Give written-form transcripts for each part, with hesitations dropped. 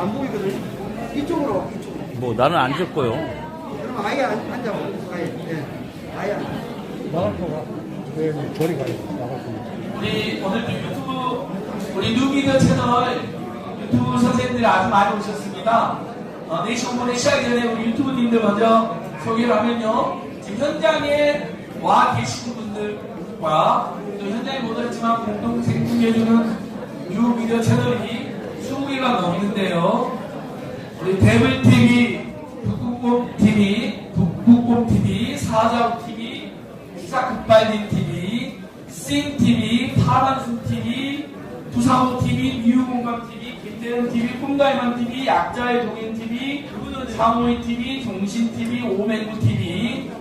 안 보이거든. 이쪽으로. 뭐 나는 앉을 거요. 그러면 아예 앉아보고. 아예 앉아. 나갈 거가. 네, 저리 가요. 나갈 거. 우리 오늘도 유튜브, 우리 뉴미디어 채널 유튜브 선생님들이 아주 많이 오셨습니다. 내시원본에 시작하기 전에 우리 유튜브님들 먼저 소개를 하면요. 지금 현장에 와 계신 분들과 또 현장에 못 왔지만 공동 생중계해주는 뉴미디어 채널이 20개가 넘는데요. 우리 데블TV, 북극곰TV, 북극곰TV, 사자우TV, 기사급발님TV, 싱TV, 파란순TV, 두사호TV, 미우공감TV, 김대현TV, 꿈가이만TV, 약자의 동행TV, 사모이TV, 종신TV, 오맹구TV,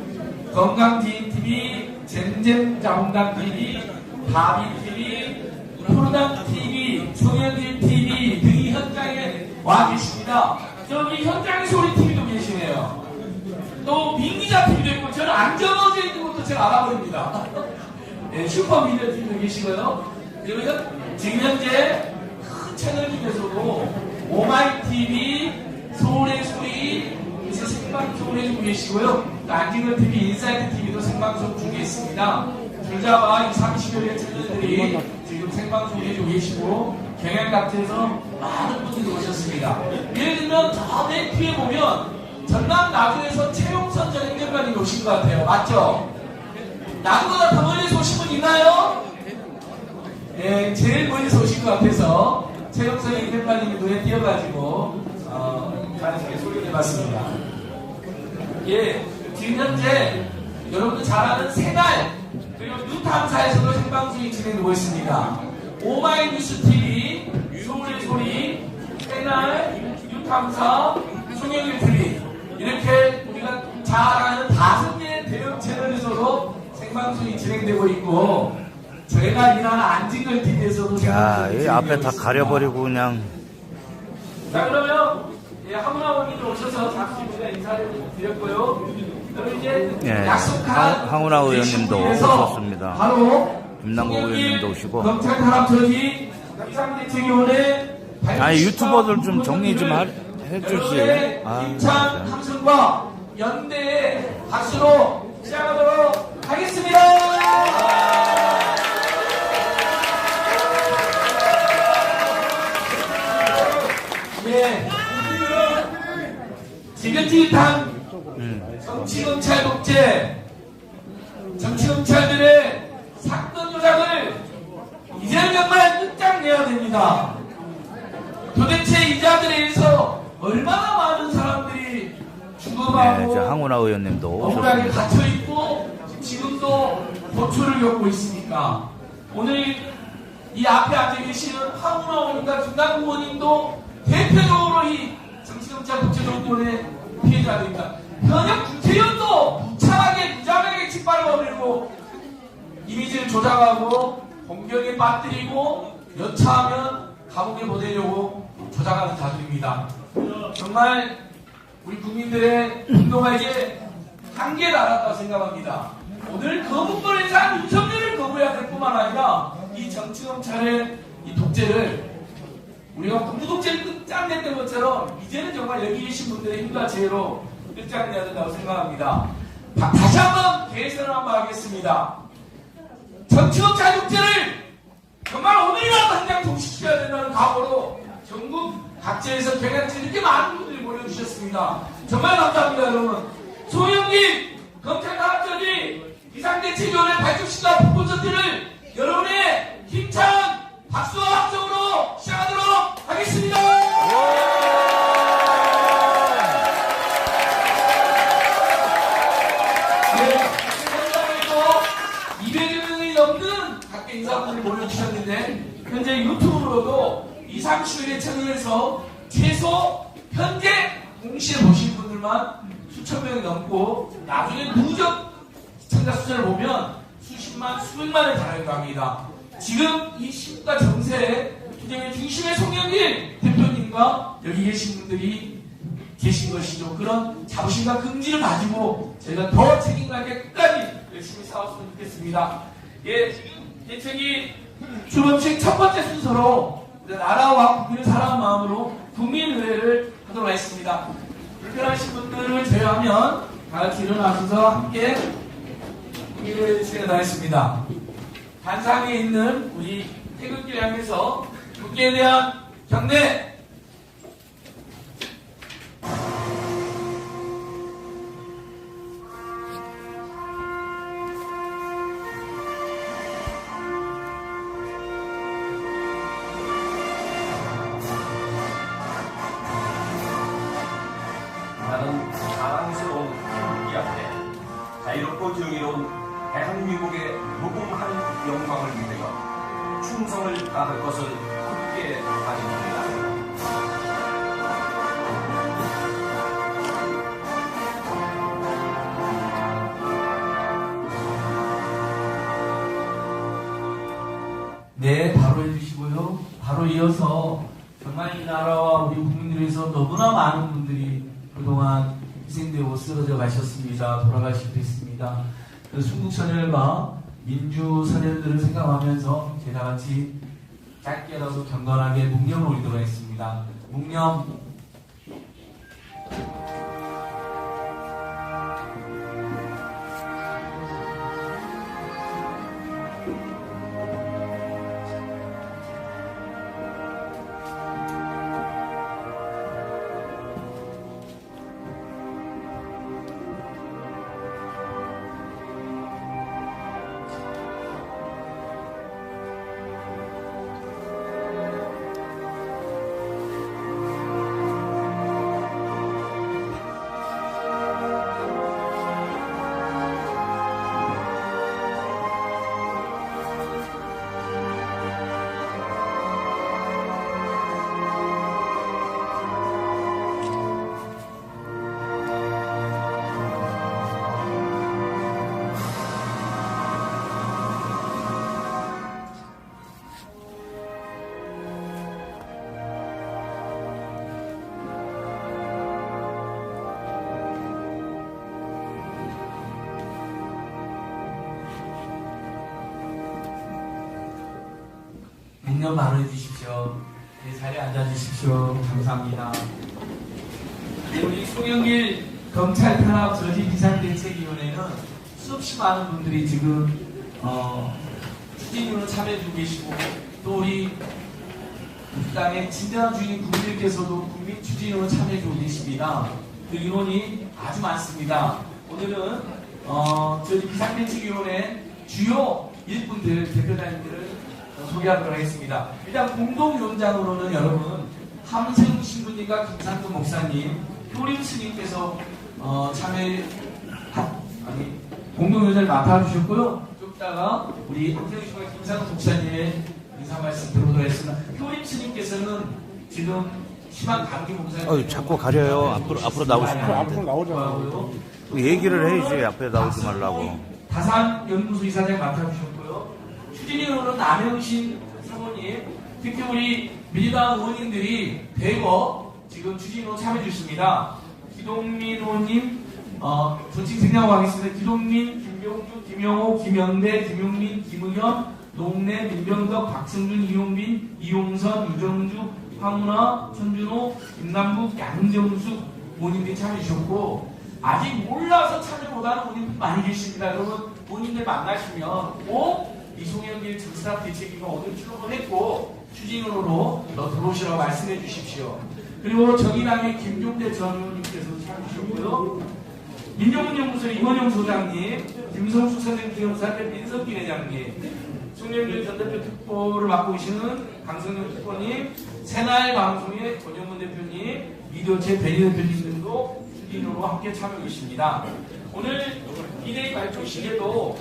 건강지인TV, 잼잼자몽단TV, 다비TV, 프로당TV, 송현길TV 등이 현장에 와 계십니다. 저기 현장에서 우리 TV도 계시네요. 또 민기자TV도 있고 저는 안전어제 있는 것도 제가 알아버립니다. 네, 슈퍼미디어 TV도 계시고요. 그리고 지금 현재 큰 채널 중에서도 오마이TV, 서울의 소리, 그래서 생방송을 해주고 계시고요. 안진걸TV, 인사이트TV도 생방송 중에 있습니다. 줄자와 30여개 채널들이 지금 생방송 해주고 계시고 경향각지에서 많은 분들이 오셨습니다. 예를 들면 저 맨 뒤에 보면 전남 나주에서 최용선 전 행정관이 오신 것 같아요. 맞죠? 나보다 더 멀리서 오신 분 있나요? 네, 제일 멀리서 오신 것 같아서 최용선 행정관님이 눈에 띄어가지고 간단하게 소개를 해봤습니다. 예, 지금 현재 여러분들 잘 아는 새날 그리고 뉴탐사에서도 생방송이 진행되고 있습니다. 오마이뉴스TV, 서울의 소리, 새날, 뉴탐사, 송영길TV 이렇게 우리가 잘 아는 5개의 대형 채널에서도 생방송이 진행되고 있고 저희가 일하는 안진걸TV에서도 야, 이 앞에 다 가려버리고 그냥. 자, 그러면 황운하원님도 오셔서 잠시 우리가 인사를 드렸고요. 그럼 이제 예, 약속한 황운하 의원님도 오셨습니다. 바로 김남국 의원님도 오시고. 검찰 탄압처리 비상대책위원회 아니 유튜버들 좀 정리 좀 해주시. 힘찬 함성과 연대의 박수로 시작하도록 하겠습니다. 예, 지긋지긋한 정치검찰 독재, 정치검찰들의 사건 조작을 이제는 정말 끝장내야 됩니다. 도대체 이 자들에 의해서 얼마나 많은 사람들이 죽어가고 네, 황운하 의원님도 억울하게 오셨습니다. 갇혀있고 지금도 고초를 겪고 있으니까 오늘 이 앞에 앉아계시는 황운하 의원과 김남국 의원님도 대표적으로 이 정치검찰 독재정권의 피해자들입니다. 현역 국회의원도 무참하게 무자하게 짓밟아 버리고 이미지를 조작하고 공격에 빠뜨리고 여차하면 감옥에 보내려고 조작하는 자들입니다. 정말 우리 국민들의 운동가 이제 한계에 달았다고 생각합니다. 오늘 거부권을 산 윤석열을 거부해야 될 뿐만 아니라 이 정치검찰의 이 독재를 우리가 군부독재를 끝장냈던 것처럼 이제는 정말 여기 계신 분들의 힘과 지혜로 끝장내야 된다고 생각합니다. 다시 한번 개선을 한번 하겠습니다. 정치검찰 독재를 정말 오늘이라도 당장 종식시켜야 된다는 각오로 전국 각지에서 경향지 이렇게 많은 분들이 모여주셨습니다. 정말 감사합니다, 여러분. 송영길 검찰 탄압처리 비상대책위원회 발족식과 북콘서트를 여러분의 힘찬 박수와 함성으로 시작하도록 하겠습니다. 네, 현장에도 200여 명이 넘는 각계 인사분들이 모여주셨는데 현재 유튜브로도 2, 30일의 채널에서 최소 현재 동시에 보신 분들만 수천 명이 넘고 나중에 누적 시청자 숫자를 보면 수십만, 수백만에 달하기도 합니다. 지금 이 시국과 정세에 투쟁의 중심의 송영길 대표님과 여기 계신 분들이 계신 것이죠. 그런 자부심과 긍지를 가지고 저희가 더 책임감 있게 끝까지 열심히 싸웠으면 좋겠습니다. 예, 지금 대책이 주범식 첫 번째 순서로 나라와 국민을 사랑하는 마음으로 국민의회를 하도록 하겠습니다. 불편하신 분들을 제외하면 다 같이 일어나셔서 함께 국민의회를 진행하겠습니다. 단상에 있는 우리 태극기를 향해서 국기에 대한 경례! 나는 자랑스러운 태극기 앞에 자유롭고 정의로운 대한민국의 무궁한 영광을 위하여 충성을 다할 것을 굳게 다짐합니다. 네, 바로 해주시고요. 바로 이어서 정말 이 나라와 우리 국민들 위해서 너무나 많은 분들이 그동안 희생되고 쓰러져 가셨습니다. 돌아가시기도 했습니다. 그 순국선열과 민주선열들을 생각하면서 제가 같이 짧게라도 경건하게 묵념을 올리도록 하겠습니다. 묵념. 묵념 바로 해주십시오. 네, 자리에 앉아주십시오. 감사합니다. 네, 우리 송영길 검찰 탄압 저지 비상대책위원회는 수없이 많은 분들이 지금 추진으로 참여해주고 계시고 또 우리 땅의 진정한 주인 국민들께서도 국민 추진으로 참여해주고 계십니다. 그 인원이 아주 많습니다. 오늘은 저지 비상대책위원회 주요 일꾼들 대표단님들을 소개하도록 하겠습니다. 일단 공동위원장으로는 여러분 함세웅 신부님과 김상도 목사님, 효림 스님께서 공동위원장을 맡아주셨고요. 좀 이따가 우리 함세웅 신부와 김상도 목사님의 인사 말씀 들어보도록 하겠습니다. 효림 스님께서는 지금 심한 감기 몸살이 자꾸 가려요. 앞으로 나오시고. 앞으로 나오잖아요. 얘기를 해야지 앞에 나오지 말라고. 다산연구소 이사장 맡아주셨고요. 추진위원으로 남영신 사모님, 특히 우리 민주당 의원님들이 대거 지금 추진위로 참여해 주십니다. 기동민 의원님, 조직 생략하고 하겠습니다. 기동민, 김병주, 김영호, 김영대, 김용민, 김의현, 농내, 민병덕, 박승준, 이용빈, 이용선, 유정주, 황운하, 천준호, 김남국, 양정숙 의원님들이 참여해 주셨고 아직 몰라서 참여 못하는 의원님들 많이 계십니다. 여러분 의원님들 만나시면 꼭 이송영길 즉사업 대책위가 오늘 출범했고 추진으로 들어오시라고 말씀해 주십시오. 그리고 정의당의 김종대 전 의원님께서 참여하셨고요. 민정훈연구소 임원영 소장님, 김성숙 선생님사님, 민석기 회장님, 송영길 전 대표 특보를 맡고 계시는 강성영 특보님, 새날 방송의 권영문 대표님, 미디어체 배리 대표님 등도 추진으로 함께 참여해 계십니다. 오늘 비대위 발표식에도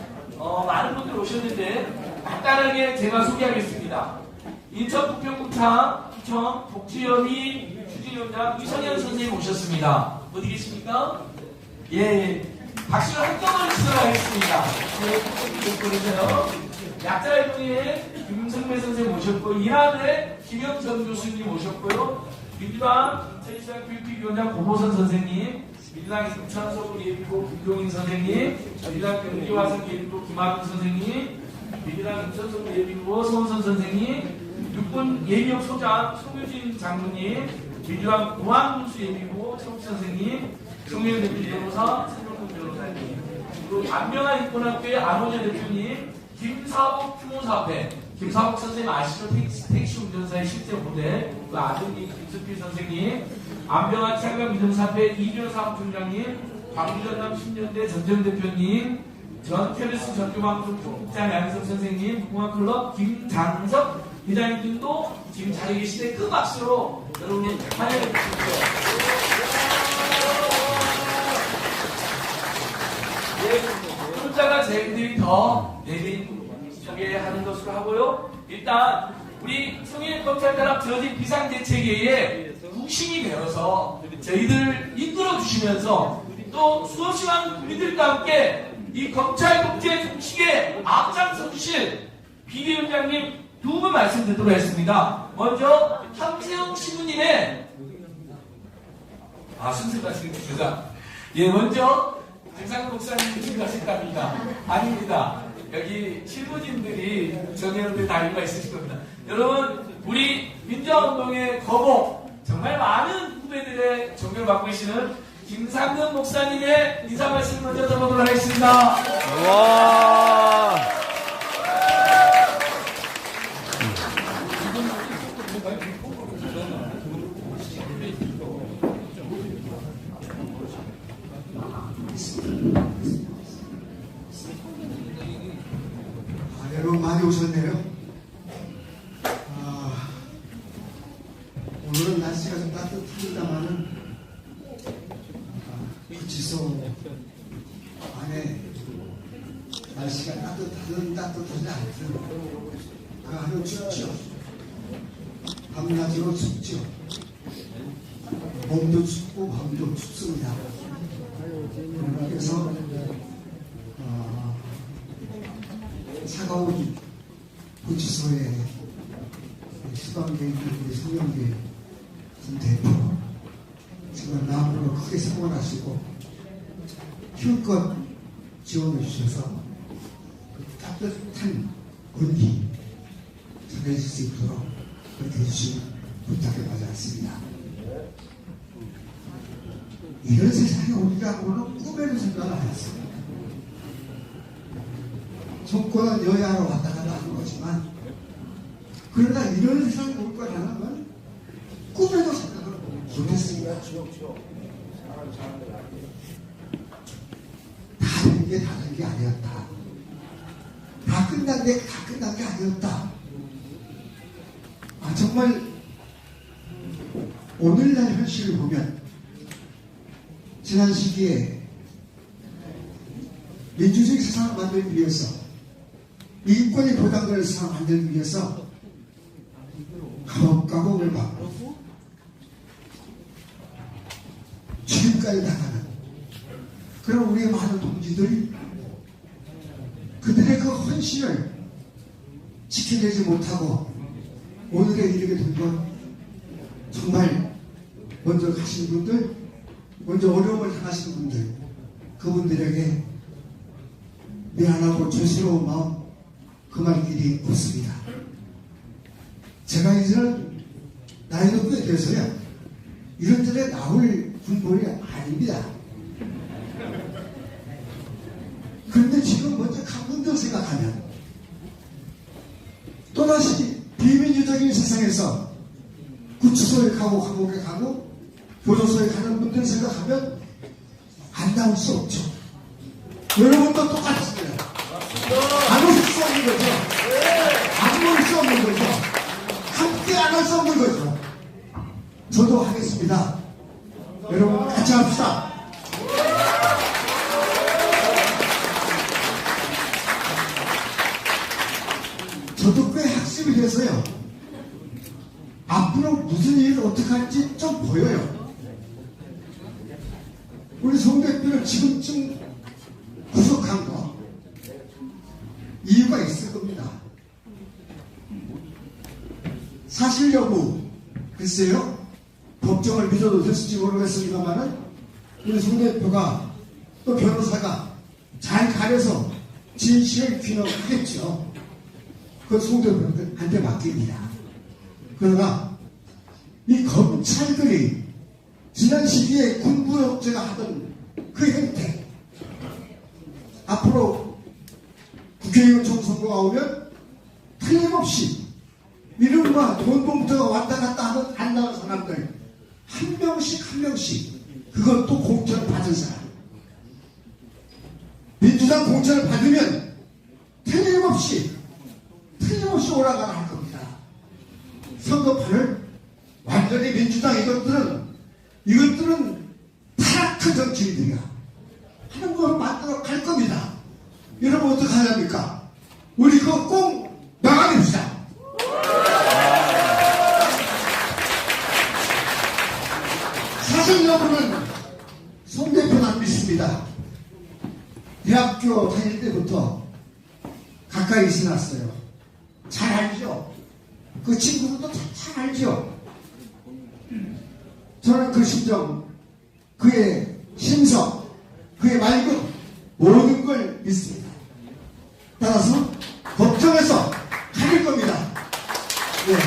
많은 분들 오셨는데 간단하게 제가 소개하겠습니다. 인천 부평구청 복지협의 추진위원장 이선현 선생님 오셨습니다. 어디 계십니까? 예, 박수를 한꺼번에 치도록하겠습니다. 네, 보내세요. 약자회동에 김승배 선생님 오셨고 이하대 김영선 교수님 오셨고요. 민주당 제1당 교육위원장 고보선 선생님, 민주당 인천서구 예비고 김종인 선생님, 민주당 경기화성 예비고 김학근 선생님, 민주당 인천서구 예비고 서은선 선생님, 육군 예비역 소장 송유진 장군님, 민주당 공항군수 예비부 최욱 선생님, 송영 대표 변호사, 최종훈 변호사님, 그리고 안명한 인권학교의 안호재 대표님, 김사복 추모사업회, 김사복 선생님 아시죠? 택시 운전사의 실제 모델, 그 아드님 김수필 선생님, 안병환 창강 민정사업회 이준호 사업총장님, 광주전남 10년대 전정 대표님, 전 KBS 전교방송 총장 양희섭 선생님, 공항클럽 김장석 회장님 등도 지금 자리에 계시는데 큰 박수로 여러분이 환영해 주십시오. 예, 숫자가 저희들이 더 내린 소개하는 것으로 하고요. 일단 우리 송일검찰단합 저지 비상대책회의에 구심이 되어서 저희들 이끌어 주시면서 또 수없이 많은 국민들과 함께 이 검찰 독재 종식에 앞장서 주실 비대위원장님 두 분 말씀 듣도록 하겠습니다. 먼저 함세영 신부님의 순서가 지금 주가 먼저 김상근 목사님 주가실답니다. 아닙니다. 여기 실무진들이 정예원들 다 이유가 있으실 겁니다. 여러분 우리 민주화운동의 거복 정말 많은 후배들의 존경을 받고 계시는 김상근 목사님의 인사 말씀 먼저 들어보도록 하겠습니다. 와. 여러분 많이 오셨네요. 오늘은 날씨가 좀 따뜻합니다만은 구치소 안에 날씨가 따뜻하지 않든 그 안에 춥죠. 밤낮으로 춥죠. 몸도 춥고 밤도 춥습니다. 그래서 차가운 구치소에 수감되어 있는 우리 성령들 대표 정말 마음으로 크게 성원하시고 힘껏 지원해 주셔서 그 따뜻한 군기 전해질 수 있도록 그렇게 해주시면 부탁해 받지 않습니다. 이런 세상에 오리라고는 꿈에도 생각 안 했어요. 정권은 여야로 왔다 갔다 하는 거지만 그러나 이런 세상이 올 거라는 건 꿈에도 생각을 못했습니다. 다 된 게 다 된 게 아니었다. 다 끝난 게 다 끝난 게 아니었다. 정말 오늘날 현실을 보면 지난 시기에 민주주의 세상을 만들기 위해서 인권이 보장되는 세상을 만들기 위해서 감옥을 받고 지금까지 나가는 그런 우리의 많은 동지들이 그들의 그 헌신을 지켜내지 못하고 오늘에 이르게 된 건 정말 먼저 가신 분들, 먼저 어려움을 당하시는 분들, 그분들에게 미안하고 죄스러운 마음 그 말길이 없습니다. 제가 이제는 나이도 꽤 돼서요 이런 데에 나올 군벌이 아닙니다. 그런데 지금 먼저 강문도 생각하면 또다시 비민주적인 세상에서 구치소에 가고 감옥에 가고 교도소에 가는 분들 생각하면 안 나올 수 없죠. 여러분도 똑같습니다. 안 오실 수 없는 거죠. 안 올 수 없는 거죠. 함께 안 할 수 없는 거죠. 저도 하겠습니다. 여러분 같이 합시다. 저도 꽤 학습이 돼서요. 앞으로 무슨 일을 어떻게 할지 좀 보여요. 우리 송 대표를 지금쯤 구속한 거 이유가 있을 겁니다. 사실 여부 글쎄요. 법정을 믿어도 됐을지 모르겠습니다만은 우리 송 대표가 또 변호사가 잘 가려서 진실을 규명하겠죠. 그건 송 대표한테 맡깁니다. 그러나 이 검찰들이 지난 시기에 군부역제가 하던 그 행태, 앞으로 국회의원 총선거가 오면 틀림없이 이른바 돈봉투가 왔다 갔다 하는 안 나온 사람들 한 명씩 그것도 공천을 받은 사람, 민주당 공천을 받으면 틀림없이 오라가라 할 겁니다. 선거판을 완전히 민주당 이것들은 타락한 정치인들이야 하는 걸 만들어 갈 겁니다. 여러분 어떻게 하렵니까? 우리 그거 꼭 막아냅시다. 사실 여러분은 송 대표는 안 믿습니다. 대학교 다닐 때부터 가까이 지났어요. 잘 알죠? 그 친구들도 잘 알죠? 저는 그 심정, 그의 심성, 그의 말급 모든 걸 믿습니다. 따라서 걱정해서 가릴 겁니다. 네.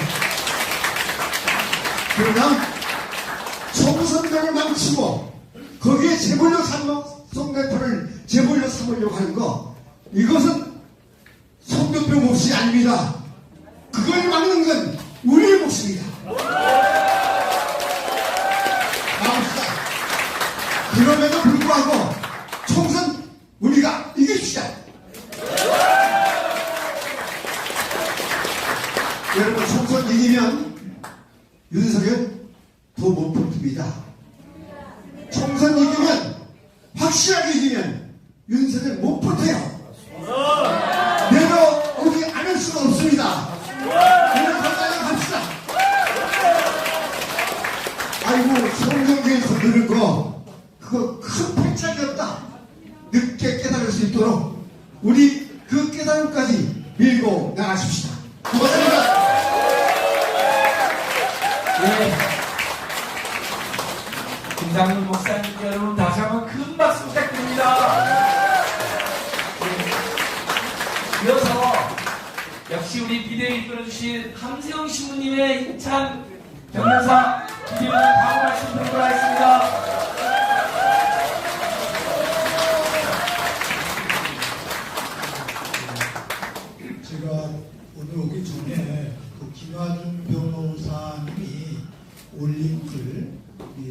그러나 총선거를 망치고 거기에 재벌로 송 대표를 재벌로 삼으려고 하는 거, 이것은 송 대표 몫이 아닙니다. 그걸 막는 건 우리의 몫입니다. 나옵시다. 그럼에도 불구하고 총선 우리가 이깁시다. 여러분 총선 이기면 윤석열 더 못 붙습니다. 총선 이기면, 확실하게 이기면 윤석열 못 붙어요. 내려오지 않을 수가 없습니다. 오늘 건강히 갑시다. 아이고 송영길에서 들은 거 그거 큰 패착이었다. 늦게 깨달을 수 있도록 우리 그 깨달음까지 밀고 나가십시다. 고맙습니다. 네. 김상문 목사님 여러분 다시 한번 큰 박수 부탁드립니다. 네. 이어서 역시 우리 비대위 이끌어주신 함세영 신부님의 힘찬 변호사 기념을 다음 말씀 드리도록 하겠습니다. 제가 오늘 오기 전에 그 김화준 변호사님이 올린 글,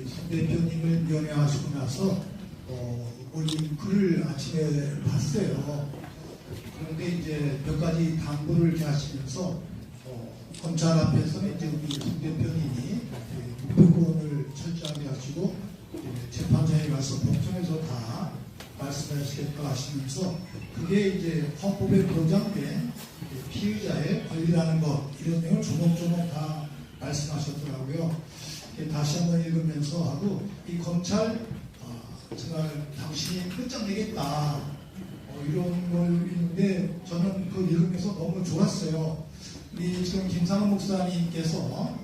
송 대표님을 연애하시고 나서 올린 글을 아침에 봤어요. 그런데 이제 몇 가지 당부를 이렇게 하시면서 검찰 앞에서는 이제 우리 송 대표님이 무효권을 철저하게 하시고 재판장에 가서 법정에서 다 말씀하시겠다 하시면서 그게 이제 헌법에 보장된 피의자의 권리라는 것, 이런 내용을 조목조목 다 말씀하셨더라고요. 다시 한번 읽으면서 하고, 이 검찰 정말 당신이 끝장내겠다 이런 걸 있는데 저는 그 읽으면서 너무 좋았어요. 우리 지금 김상훈 목사님께서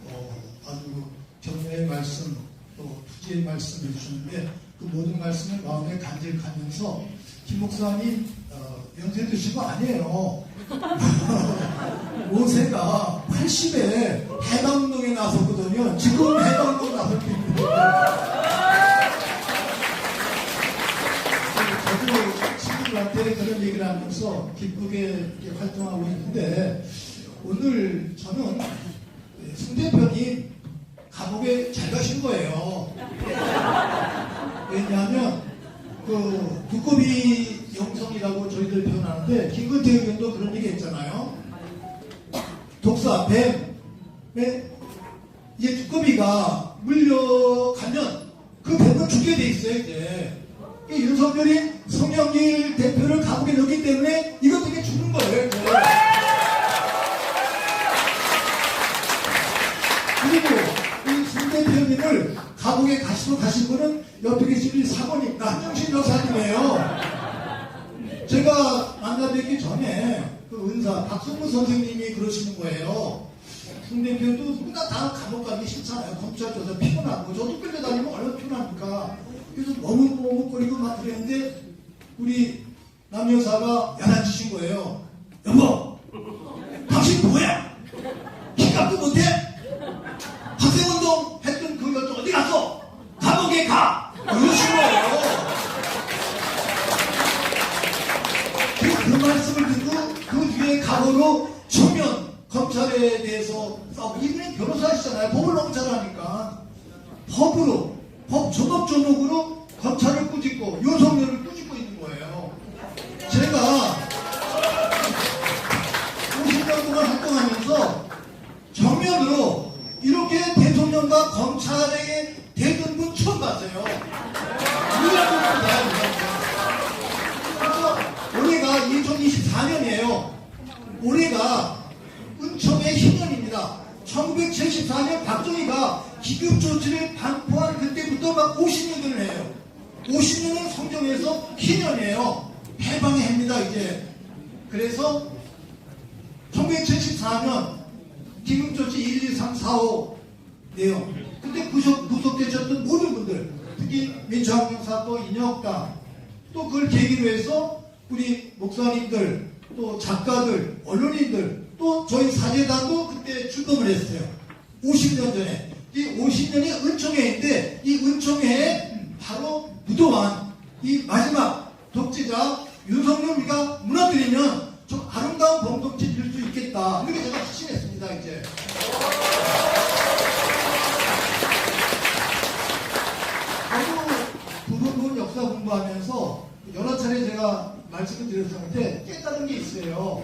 아주 격려의 말씀 또 투지의 말씀 해주셨는데 그 모든 말씀을 마음에 간직하면서 김 목사님 연세 드신 거 아니에요. 5세가 80에 해방운동에 나섰거든요. 지금 해방운동 나설 때입니다. 저도 친구들한테 그런 얘기를 하면서 기쁘게 이렇게 활동하고 있는데 오늘 저는 송 대표님 감옥에 잘 가신 거예요. 왜냐하면 그 두꺼비 영성이라고 저희들 표현하는데 김근태 의원도 그런 얘기 했잖아요. 독사, 뱀에 이제 두꺼비가 물려가면 그 뱀은 죽게 돼 있어요. 이제 윤석열이 송영길 대표를 감옥에 넣기 때문에 이것 때문에 죽는 거예요. 이제. 그리고 이 송 대표님을 감옥에 가신 분은 옆에 계신 사모님 남정신 여사님이에요. 제가 만나뵙기 전에 그 은사 박성무 선생님이 그러시는 거예요. 송 대표도 우리가 다 감옥 가기 싫잖아요. 검찰 조사 피곤하고 저도 끌려다니면 얼마나 피곤합니까. 그래서 너무 머뭇거리고 막 그랬는데 우리 남 여사가 야단치신 거예요. 여보, 당신 뭐야? 기각도 못해? 감옥에 가! 이러신 거예요. 그 말씀을 듣고 그 뒤에 각오로 초면 검찰에 대해서 싸우고, 이분이 변호사시잖아요. 법을 너무 잘하니까. 법으로, 법 조목조목으로 검찰을 꾸짖고 윤석열을 꾸짖고 있는 거예요. 제가 50년 동안 활동하면서 정면으로 이렇게 대통령과 검찰에게 대든 분 처음 봤어요. 그래서 올해가 2024년이에요. 올해가 은총의 희년입니다. 1974년 박정희가 기급조치를 반포한 그때부터 막 50년을 해요. 50년은 성경에서 희년이에요. 해방의 해입니다, 이제. 그래서 1974년 기급조치 1, 2, 3, 4, 5 내용. 그때 구속되셨던 모든 분들, 특히 민주항공사 또 인혁당, 또 그걸 계기로 해서 우리 목사님들, 또 작가들, 언론인들, 또 저희 사제단도 그때 출범을 했어요. 50년 전에. 이 50년이 은총회인데, 이 은총회에 바로 무도한 이 마지막 독재자 윤석열 우리가 무너뜨리면 좀 아름다운 공동체 될 수 있겠다. 이렇게 제가 확신했습니다, 이제. 저도 부분 역사 공부하면서 여러 차례 제가 말씀을 드렸었는데 깨달은 게 있어요.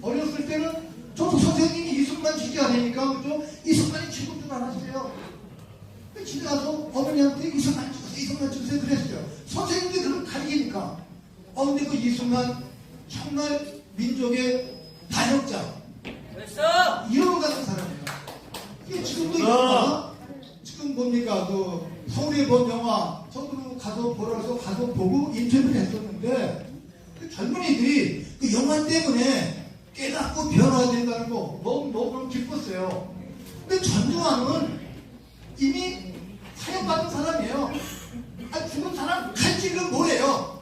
어렸을 때는 저도 선생님이 이승만 지지하니까 그죠? 이승만이 최고인 줄 알았어요. 집에 가서 어머니한테 이승만 주세요 그랬어요. 선생님들이 그걸 가리키니까. 근데 그 이승만 정말 민족의 반역자. 이러고 가는 사람이에요. 이게 지금도 있다. 지금 뭡니까? 그 서울에 본 영화 저도 가서 보라 해서 가서 보고 인터뷰를 했었는데 그 젊은이들이 그 영화 때문에 깨닫고 변화된다는 거 너무 기뻤어요. 근데 전두환은 이미 사형받은 사람이에요. 죽은 사람 칼질은 뭐래요?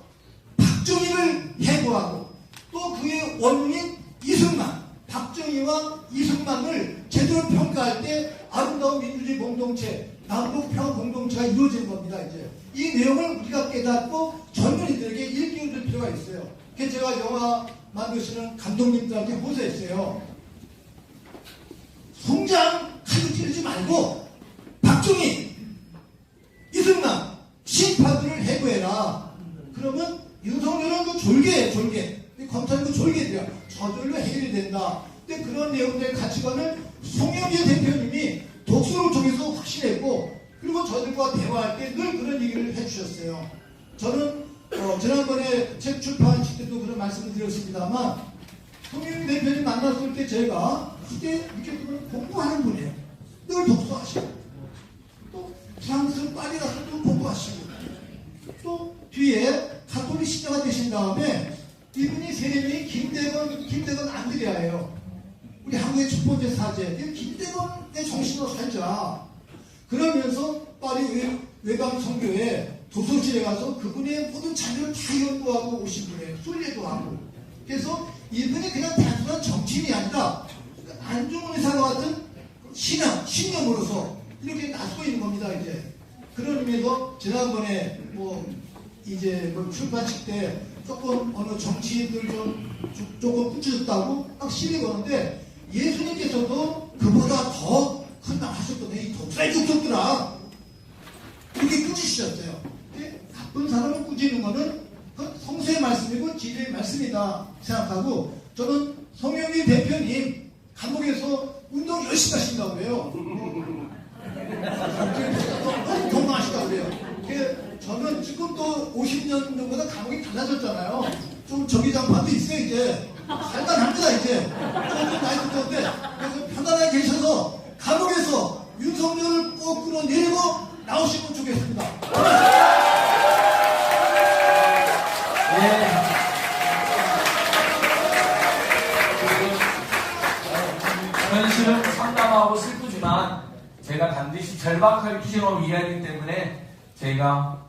박정희를 해고하고 또 그의 원흉인 이승만, 박정희와 이승만을 제대로 평가할 때 아름다운 민주주의 공동체, 남북평 공동체가 이루어진 겁니다. 이제 이 내용을 우리가 깨닫고 젊은이들에게 일깨워줄 필요가 있어요. 그래서 제가 영화 만드시는 감독님들한테 호소했어요. 송장 칼로 찌르지 말고 박정희, 이승만, 심판들을 해고해라. 그러면 윤석열은 그 졸개. 검찰은 그 졸개들이야. 저절로 해결이 된다. 근데 그런 내용들의 가치관을 송영길 대표님이 독서를 통해서 확신했고, 그리고 저들과 대화할 때 늘 그런 얘기를 해주셨어요. 저는 지난번에 책 출판식 때도 그런 말씀을 드렸습니다만, 송영길 대표님 만났을 때 제가 그때 이렇게 보면 공부하는 분이에요. 늘 독서하시고, 또 프랑스 파리 가서 또 공부하시고, 또 뒤에 가톨릭 신자가 되신 다음에 이분이 세례명이 김대건 안드레아예요. 우리 한국의 첫 번째 사제. 김대건의 정신으로 살자. 그러면서 파리 외강 선교회 도서실에 가서 그분의 모든 자료를 다 연구하고 오신 분이에요. 순례도 하고. 그래서 이분이 그냥 단순한 정치인이 아니라 안중근 의사와 같은 신념으로서 이렇게 나서고 있는 겁니다, 이제. 그런 의미에서 지난번에 출판식 때 조금 어느 정치인들 조금 꾸짖었다고 막 시비 거는데 예수님께서도 그보다 더 큰 말 하셨거든요. 이 독사의 족속들아. 이렇게 꾸짖으셨어요. 나쁜 사람을 꾸짖는 거는 성서의 말씀이고 진리의 말씀이다 생각하고, 저는 송영길 대표님 감옥에서 운동 열심히 하신다고 해요. 너무 건강하시다고 그래요. 저는 지금 또 50년 정도보다 감옥이 달라졌잖아요. 좀 저기장판도 있어요, 이제. 살만합니다, 이제. 조금 나이 들었는데. 그래서 편안하게 계셔서 감옥에서 윤석열을 꼭 끌어내리고 나오시면 좋겠습니다. 네. 현실은 참담하고 슬프지만 제가 반드시 절박하게 투쟁하고 이해하기 때문에 저희가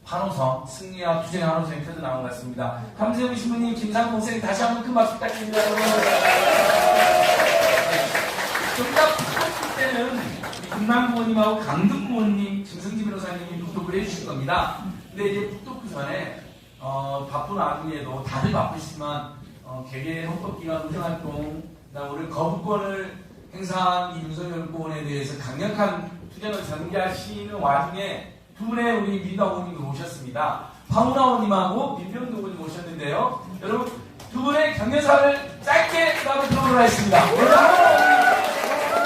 한호성 승리와 투쟁 한호성이 펴져나온 것 같습니다. 함재웅 신부님, 김상봉 목사님 다시 한번 큰 박수 부탁드립니다. 여러분. 정답 8주 때는 김만 부모님하고 강등 부모님, 김승지 변호사님이 북독을 해주실 겁니다. 근데 이제 북독 전에 바쁜 와중에도 다들 바쁘시지만 개개 헌법기관 운영활동, 우리 거부권을 행사한 이 윤석열 후보에 대해서 강력한 투쟁을 전개하시는 와중에 두 분의 우리 민주당 후보님도 모셨습니다. 황운하 의원님하고 민병도 의원님 모셨는데요. 여러분 두 분의 경연사를 짧게 들어보도록 하겠습니다. 여러분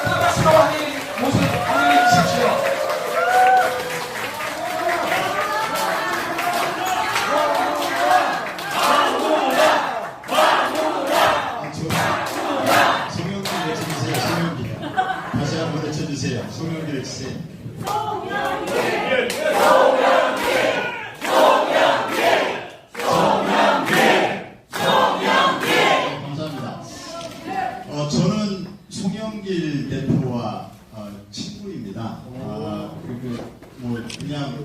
큰 박수로 환영해 주십시오. 송영길 외쳐주세요. 송영길. 다시 한번 외쳐주세요. 송영길 외치세요. 감사합니다. 저는 송영길 대표와 친구입니다. 그리고 뭐 그냥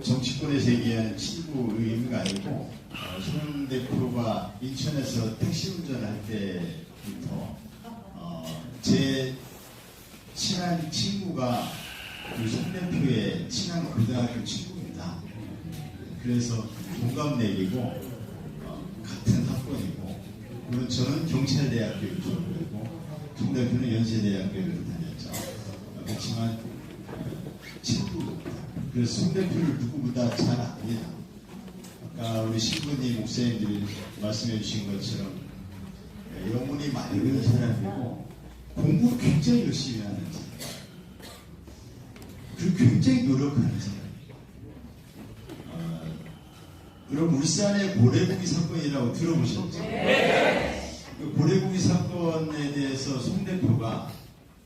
정치권에서 얘기하는 친구의 의미가 아니고 손 대표가 인천에서 택시 운전할 때부터 제 친한 친구가 손 대표의 친한 고등학교 친구입니다. 그래서 동갑내기고 같은 학번이고, 물론 저는 경찰대학교를 졸업했고 손 대표는 연세대학교를 다녔죠. 그렇지만 친구입니다. 그래서 손 대표를 누구보다 잘 압니다. 아까 우리 신부님, 목사님들이 말씀해 주신 것처럼 영혼이 맑은 사람이고 공부 굉장히 열심히 하는 사람, 그리고 굉장히 노력하는 사람. 여러분 울산의 고래고기 사건이라고 들어보셨죠? 그 고래고기 사건에 대해서 송 대표가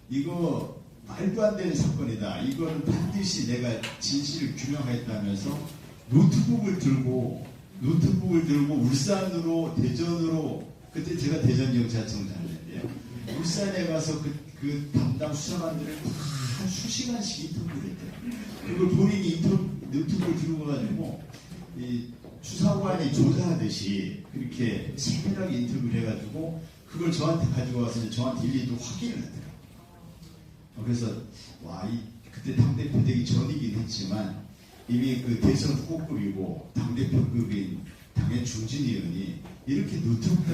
이거 말도 안 되는 사건이다, 이거는 반드시 내가 진실을 규명하겠다면서 노트북을 들고 울산으로, 대전으로, 그때 제가 대전경찰청장이었는데요, 울산에 가서 그 담당 수사관들을 한 수시간씩 인터뷰를 했대요. 그걸 본인이 노트북을 들고 가지고 이 수사관이 조사하듯이 그렇게 세밀하게 인터뷰를 해가지고 그걸 저한테 가지고 와서 이제 저한테 일일이 확인을 하더라고요. 그래서 그때 당대표 되기 전이긴 했지만 이미 그 대선 후보급이고 당대표급인 당의 중진 의원이 이렇게 노트북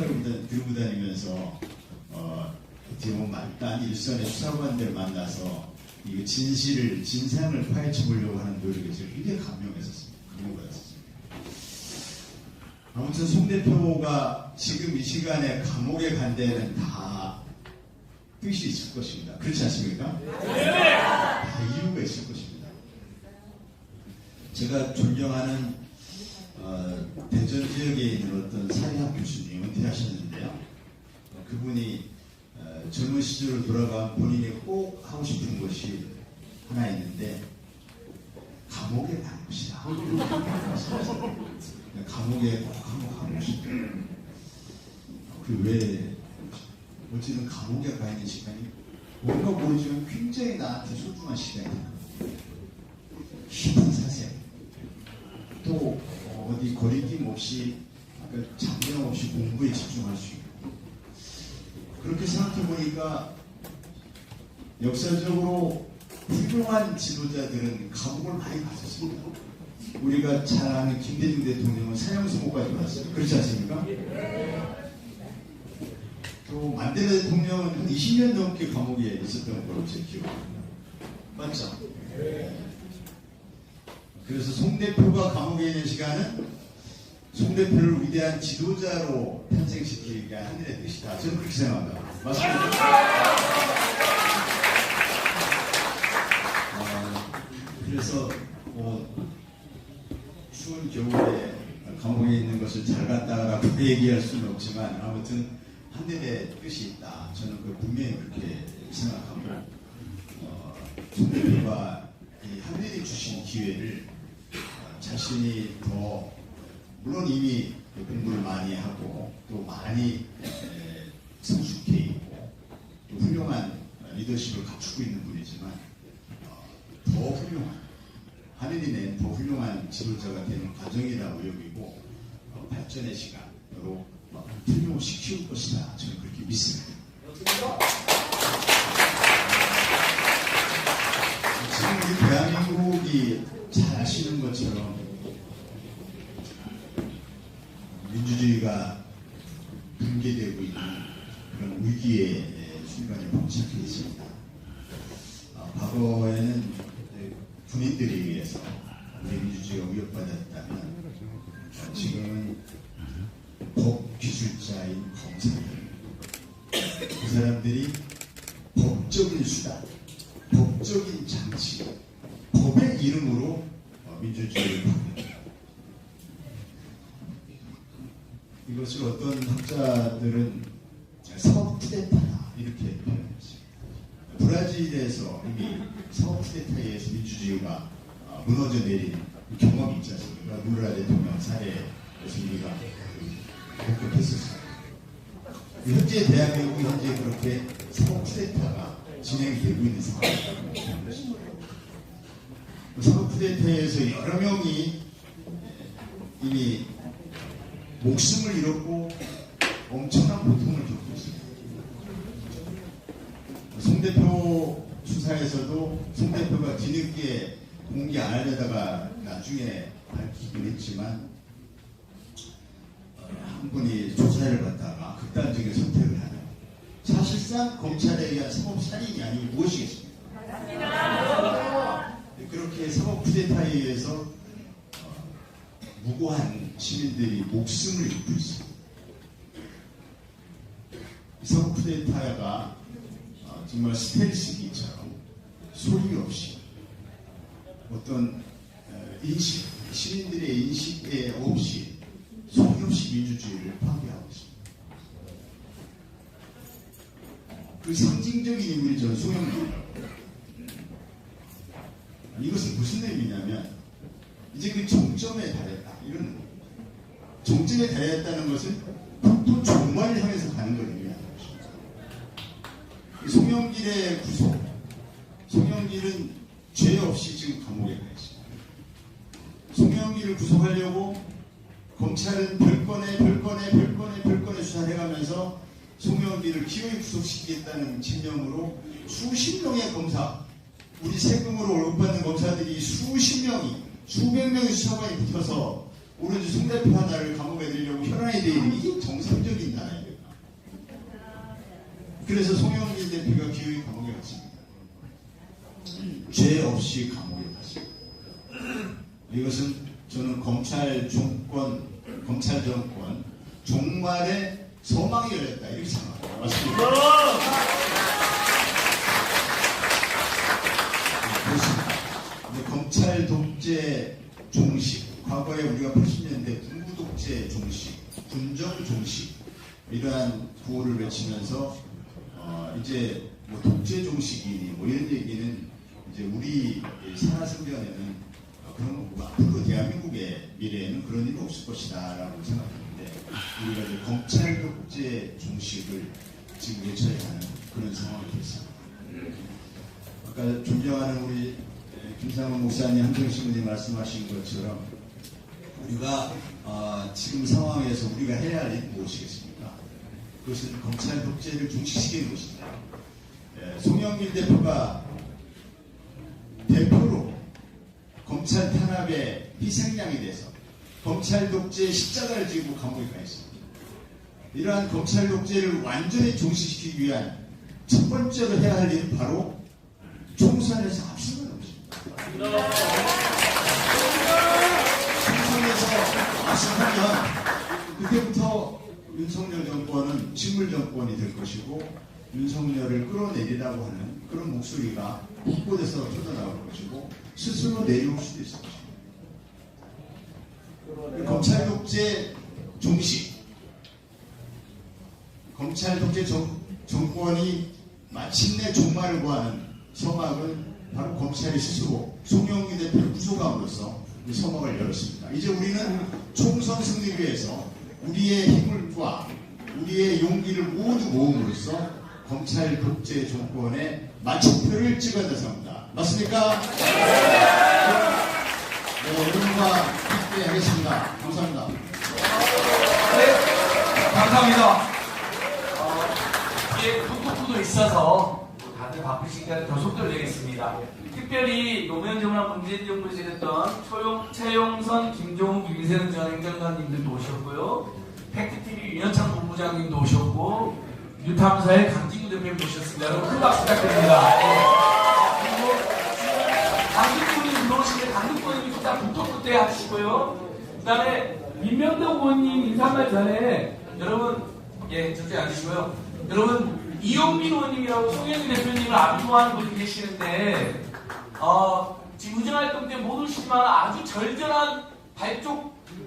들고 다니면서 어떻게 보면 말단 일선의 수사관들 만나서 이 진상을 파헤쳐 보려고 하는 노력에 제가 굉장히 감명받았습니다. 아무튼 송 대표가 지금 이 시간에 감옥에 간 데는 다 뜻이 있을 것입니다. 그렇지 않습니까? 다 이유가 있을 것입니다. 제가 존경하는 대전 지역에 있는 어떤 사회학 교수님 은퇴하셨는데요. 그분이 젊은 시절로 돌아가 본인이 꼭 하고 싶은 것이 하나 있는데 감옥에 가는 것이다. 감옥에 꼭 한번 가고 싶다. 왜 어쨌든 감옥에 가 있는 시간이 뭔가 모르지만 굉장히 나한테 소중한 시간이다. 깊은 사색, 또 어디 거리낌 없이, 잡념 없이 공부에 집중할 수 있고, 그렇게 생각해 보니까 역사적으로 훌륭한 지도자들은 감옥을 많이 갔었습니다. 우리가 잘 아는 김대중 대통령은 사형선고까지 받았어요. 그렇지 않습니까? 또 만델라 대통령은 한 20년 넘게 감옥에 있었던 걸로 제 기억합니다. 맞죠? 그래서 송 대표가 감옥에 있는 시간은 송 대표를 위대한 지도자로 탄생시키기가 하늘의 뜻이다. 저는 그렇게 생각합니다. 맞습니까? 그래서 추운 겨울에 감옥에 있는 것을 잘 갔다라고 얘기할 수는 없지만 아무튼 하늘의 뜻이 있다. 저는 분명히 그렇게 생각하고 송 대표가 이 하늘이 주신 기회를 자신이 더, 물론 이미 공부를 많이 하고 또 많이 성숙해 있고 또 훌륭한 리더십을 갖추고 있는 분이지만 더 훌륭한, 하늘이 낸 더 훌륭한 지도자가 되는 과정이라고 여기고 발전의 시간으로 틀림없이 키울 것이다. 저는 그렇게 믿습니다. 여러분들이 잘 아시는 것처럼 민주주의가 붕괴되고 있는 그런 위기의 순간에 봉착해 있습니다. 과거에는 군인들에 의해서 우리 민주주의가 위협받았다면 지금은 법기술자인 검사들, 그 사람들이 법적인 수단, 법적인 장치, 법의 이름으로 민주주의를 파괴합니다. 이것을 어떤 학자들은 사법 쿠데타다 이렇게 표현했습니다. 브라질에서 이미 사법 쿠데타에 의해서 민주주의가 무너져 내린 경험이 있지 않습니까? 루라 대통령 사례에서 우리가 목격했었습니다. 현재 대한민국이 현재 그렇게 사법 쿠데타가 진행이 되고 있는 상황입니다. 사법 쿠데타에서 여러 명이 이미 목숨을 잃었고 엄청난 고통을 겪고 있습니다. 송 대표 수사에서도 송 대표가 뒤늦게 공개 안 하려다가 나중에 밝히긴 했지만 한 분이 조사를 받다가 극단적인 선택을 하는, 사실상 검찰에 의한 사법살인이 아니고 무엇이겠습니까? 그렇게 사법 쿠데타에 의해서 무고한 시민들이 목숨을 잃고 있습니다. 사법 쿠데타가 정말 스텔스기처럼 소리 없이 어떤 인식, 시민들의 인식에 없이 소리 없이 민주주의를 파괴하고 있습니다. 그 상징적인 인물이 저는 송영길이라고. 이것은 무슨 의미냐면 이제 그 정점에 달했다 이런 거예요. 정점에 달했다는 것은 또 종말을 향해서 가는 걸 의미하는 것입니다. 송영길의 구속, 송영길은 죄 없이 지금 감옥에 가 있습니다. 송영길을 구속하려고 검찰은 별건의 수사를 해가면서 송영길을 기어이 구속시키겠다는 집념으로 수십 명의 검사, 우리 세금으로 월급받는 검사들이 수십 명이, 수백 명의 수사관이 붙어서 오로지 송 대표 하나를 감옥에 들려고 혈안이 되어 있는, 이게 정상적인 나라입니다. 그래서 송영길 대표가 기어이 감옥에 갔습니다. 죄 없이 감옥에 갔습니다. 이것은 저는 검찰 정권 종말에 소망이 열렸다 이렇게 생각합니다. 맞습니다. 그렇습니다. 검찰 독재 종식, 과거에 우리가 80년대 군부 독재 종식, 군정 종식 이러한 구호를 외치면서 이제 뭐 독재 종식이니 뭐 이런 얘기는 이제 우리 살아생전에는 그런 앞으로 대한민국의 미래에는 그런 일이 없을 것이다라고 생각했는데 우리가 이제 검찰 독재 종식을 지금 외쳐야 하는 그런 상황이 됐습니다. 아까 존경하는 우리 김상훈 목사님, 한정식 분이 말씀하신 것처럼 우리가 지금 상황에서 우리가 해야 할 일이 무엇이겠습니까? 그것은 검찰 독재를 종식시키는 것입니다. 송영길 대표가 대표로 검찰 탄압의 희생양이 돼서 검찰 독재의 십자가를 지고 감옥에 가 있습니다. 이러한 검찰 독재를 완전히 종식시키기 위한 첫 번째로 해야 할 일은 바로 총선에서 압승하는 것입니다. 총선에서 압승하면 그때부터 윤석열 정권은 식물 정권이 될 것이고 윤석열을 끌어내리라고 하는 그런 목소리가 곳곳에서 터져나올 것이고 스스로 내려올 수도 있을 것입니다. 검찰 독재 종식, 검찰 독재 정권이 마침내 종말을 구하는 서막은 바로 검찰이 스스로 송영길 대표를 구속함으로써 이 서막을 열었습니다. 이제 우리는 총선 승리를 위해서 우리의 힘과 우리의 용기를 모두 모음으로써 검찰 독재 정권의 마침표를 찍어야 합니다. 맞습니까? 네, 여러분과 함께 하겠습니다. 감사합니다. 네, 감사합니다. 뒤에 톡톡도 있어서 다들 다들 바쁘시니까 더 속도를 내겠습니다. 특별히 노무현 정부나 문재인 정부에서 했던 최용선, 김종욱, 윤세현 전 행정관님들도 오셨고요. 팩트TV 윤현창 본부장님도 오셨고, 뉴탐사의 강진구 대표님 모셨습니다. 여러분 큰 박수 부탁드립니다. 그리고 강진구님 들어오시는데 강진구님이 일단 북토끝에 하시고요. 그 다음에 민명동 의원님 인사말 전에 여러분, 저쪽에 앉으시고요. 여러분, 이용민 의원님이라고 송영길 대표님을 압도하는 분이 계시는데, 지금 의정활동 때 못 오시지만 아주 절절한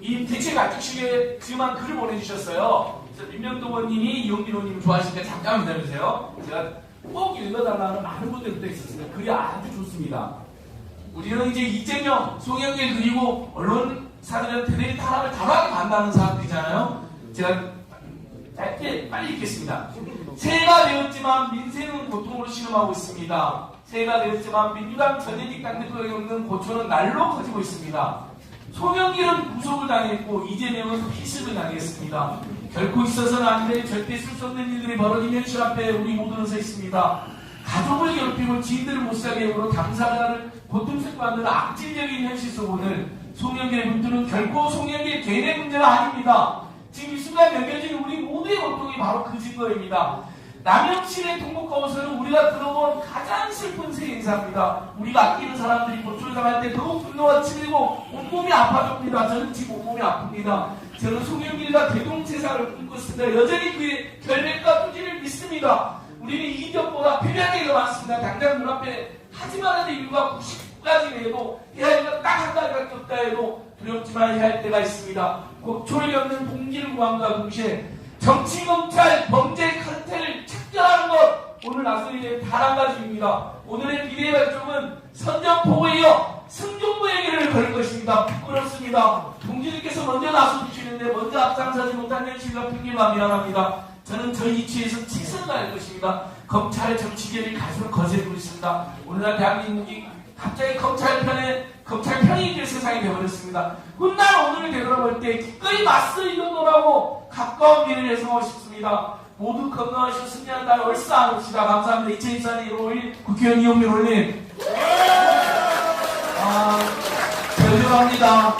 이 대체 발족식에 지금한 글을 보내주셨어요. 그래서 민명동 의원님이 이용민 의원님을 좋아하시니까 잠깐 기다려주세요. 제가 꼭 읽어달라는 많은 분들도 있었습니다. 글이 아주 좋습니다. 우리는 이제 이재명, 송영길 그리고 언론사들한테 사람을 다르게 만나는 사람들이잖아요. 제가 짧게 빨리 읽겠습니다. 새해가 되었지만 민생은 고통으로 신음하고 있습니다. 새해가 되었지만 민주당 전현직 당대표가 겪는 고초는 날로 커지고 있습니다. 송영길은 구속을 당했고 이재명은 피습을 당했습니다. 결코 있어서는 안 될 절대 있을 수 없는 일들이 벌어진 현실 앞에 우리 모두는 서 있습니다. 가족을 괴롭히고 지인들을 못살게 하고 당사자를 고통스럽게 만드는 악질적인 현실 속 오늘 송영길의 문제는 결코 송영길 개인의 문제가 아닙니다. 지금 이 순간 여겨진 우리 모두의 고통이 바로 그 증거입니다. 남영실의 통곡가오서는 우리가 들어본 가장 슬픈 새 인사입니다. 우리가 아끼는 사람들이 고초를 당할 때 더욱 분노가 치밀고 온몸이 아파집니다. 저는 지금 온몸이 아픕니다. 저는 송영길과 대동제사를 꿈고 있습니다. 여전히 그의 결백과 투지를 믿습니다. 우리는 이적보다 필요한 얘기가 많습니다. 당장 눈앞에 하지 말아야 될 이유가 90가지 내도 해야 할 일은 딱 한 가지밖에 없다 해도 두렵지만 해야 할 때가 있습니다. 고초를 겪는 동지를 구함과 동시에 정치, 검찰, 범죄, 카르텔을 척결하는 것 오늘 나서리의 단 한 가지입니다. 오늘의 비대위 발족은 선전포고에 이어 승전부의 길을 걸 것입니다. 부끄럽습니다. 동지들께서 먼저 나서주시는데 먼저 앞장서지 못한 현실과 핑계만 미안합니다. 저는 저희 이치에서 직선을 할 것입니다. 검찰의 정치계를 갈수록 거세고 있습니다. 오늘날 대한민국이 갑자기 검찰 편이 될 세상이 되어버렸습니다. 훗날 오늘을 되돌아볼 때 기꺼이 맞서 이겨노라고 가까운 미래를 예상하고 싶습니다. 모두 건강하시고 승리한 날 얼싸 안읍시다. 감사합니다. 2024년 1월 5일 국회의원 이용민 의원님. 절절합니다.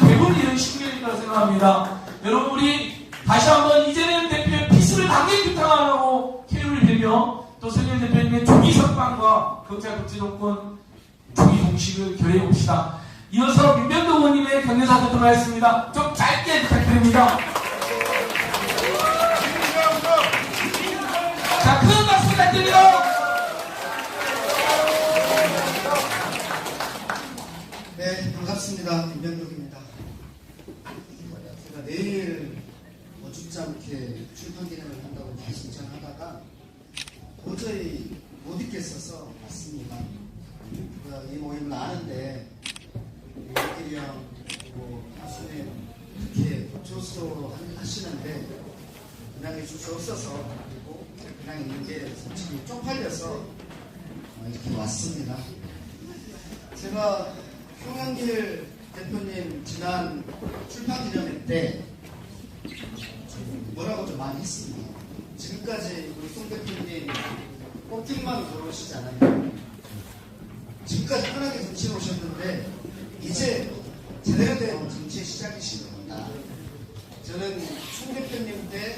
대부분 이런 신경일 거라 생각합니다. 여러분 우리 다시 한번 이재명 대표의 피습을 당연히 규탄하라고 케어를 빌며 또 송영길 대표님의 조기 석방과 검찰 독재정권 조기 종식을 결의해봅시다. 이어서 민명동 의원님의 경례사 듣도록 하겠습니다. 좀 짧게 부탁드립니다. 자, 큰 박수 부탁드립니다. 네, 반갑습니다. 민명동입니다. 제가 내일 어줍지 않게 출판 기념을 한다고 신청하다가 도저히 못 있겠어서 왔습니다. 제가 이 모임을 아는데 윤길이 형 그리고 하수님 이렇게 조수로 하시는데 그냥 해줄 수 없어서 그리고 그냥 있는 게 솔직히 쪽팔려서 이렇게 왔습니다. 제가 송영길 대표님 지난 출판 기념회 때 뭐라고 좀 많이 했습니다. 지금까지 우리 송 대표님 뽑기만 들어오시지 않았나요? 지금까지 편하게 정치해 오셨는데 이제 제대로 된 정치의 시작이신 겁니다. 저는 송 대표님 때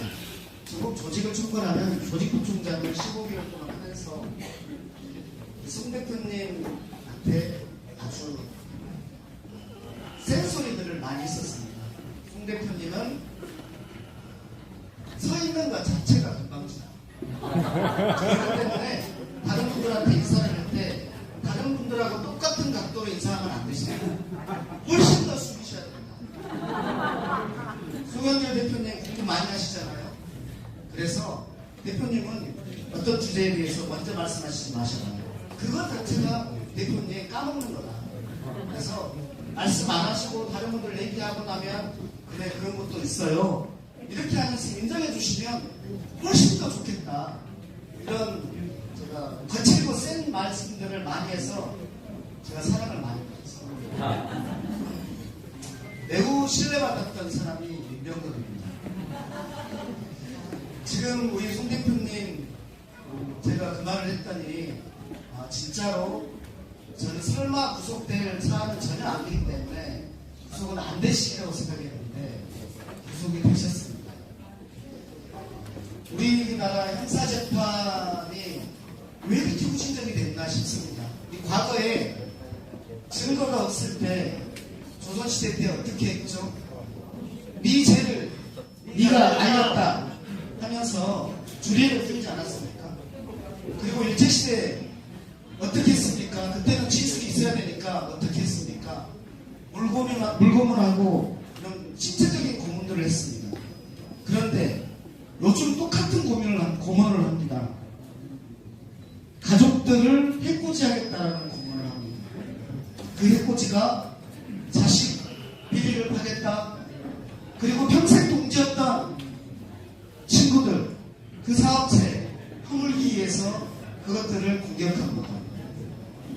전국 조직을 총괄하는 조직부총장을 15개월 동안 하면서 송 대표님한테 아주 센 소리들을 많이 했었습니다. 송 대표님은 서 있는 것 자체가 금방지다. 그렇기 때문에 다른 분들한테 인사를 할 때 다른 분들하고 똑같은 각도로 인사하면 안 되십니다. 훨씬 더 숙이셔야 됩니다. 송영길 대표님 그렇게 많이 하시잖아요. 그래서 대표님은 어떤 주제에 대해서 먼저 말씀하시지 마셔봐요. 그것 자체가 대표님 까먹는 거다. 그래서 말씀 안 하시고 다른 분들 얘기하고 나면 그래 그런 것도 있어요. 이렇게 하면서 인정해 주시면 훨씬 더 좋겠다. 이런 제가 거칠고 센 말씀들을 많이 해서 제가 사랑을 많이 받았어요. 매우 신뢰받았던 사람이 민명동입니다. 지금 우리 송 대표님 제가 그 말을 했더니 진짜로 저는 설마 구속될 사안은 전혀 아니기 때문에 구속은 안 되시리라고 생각했는데 구속이 되셨습니다. 우리나라 형사재판이 왜 이렇게 후진적이 됐나 싶습니다. 과거에 증거가 없을 때 조선시대 때 어떻게 했죠? 네 죄를 네가 알렸다 하면서 주례를 풀지 않았습니까? 그리고 일제시대 어떻게 했습니까? 그때는 진술이 있어야 되니까 어떻게 했습니까? 물고문을 하고 이런 신체적인 고문들을 했습니다. 그런데 요즘 똑같은 고문을 합니다. 가족들을 해코지하겠다라는 고문을 합니다. 그 해코지가 자식 비리를 파겠다. 그리고 평생 동지였던 친구들, 그 사업체 허물기 위해서 그것들을 공격합니다.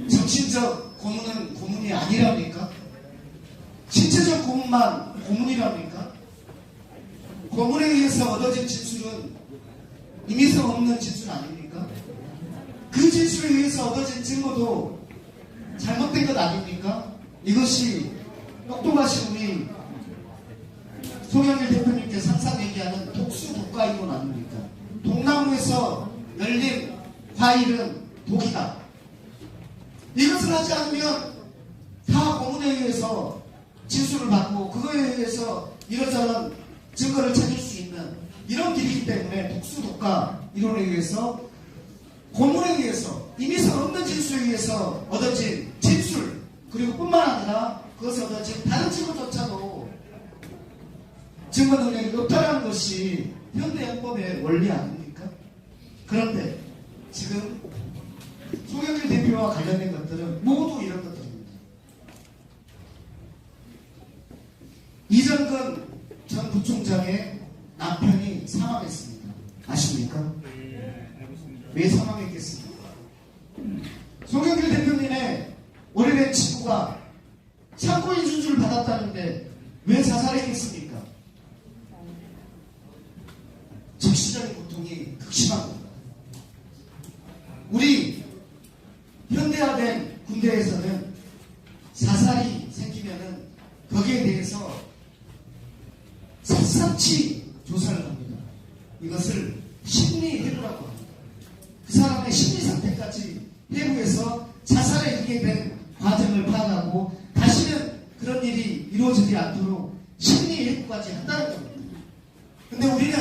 정신적 고문은 고문이 아니랍니까? 신체적 고문만 고문이랍니까? 고문에 의해서 얻어진 진술은 임의성 없는 진술 아닙니까? 그 진술에 의해서 얻어진 증거도 잘못된 것 아닙니까? 이것이 똑똑하신 우리 송영길 대표님께서 항상 얘기하는 독수 독과이론 아닙니까? 동나무에서 열린 과일은 독이다. 이것을 하지 않으면 다 고문에 의해서 진술을 받고 그거에 의해서 이런저런 증거를 찾을 수 있는 이런 길이기 때문에 독수 독과 이론에 의해서 고문에 의해서 임의성 없는 진술에 의해서 얻어진 진술 그리고 뿐만 아니라 그것을 얻어진 다른 증거조차도 증거 능력이 없다는 것이 현대헌법의 원리 아닙니까? 그런데 지금 송영길 대표와 관련된 것들은 모두 이런 것들입니다. 이정근 전 부총장의 남편이 사망했습니다. 아십니까? 왜 사망했겠습니까? 송영길 대표님의 오래된 친구가 참고인 준수를 받았다는데 왜 자살했겠습니까? 정신적인 고통이 극심합니다. 우리 현대화된 군대에서는 자살이 생기면은 거기에 대해서 샅샅이 조사를 합니다. 이것을 심리해부라고 합니다. 그 사람의 심리 상태까지 해부해서 자살에 이르게 된 과정을 파악하고 다시는 그런 일이 이루어지지 않도록 심리해부까지 한다는 겁니다. 근데 우리는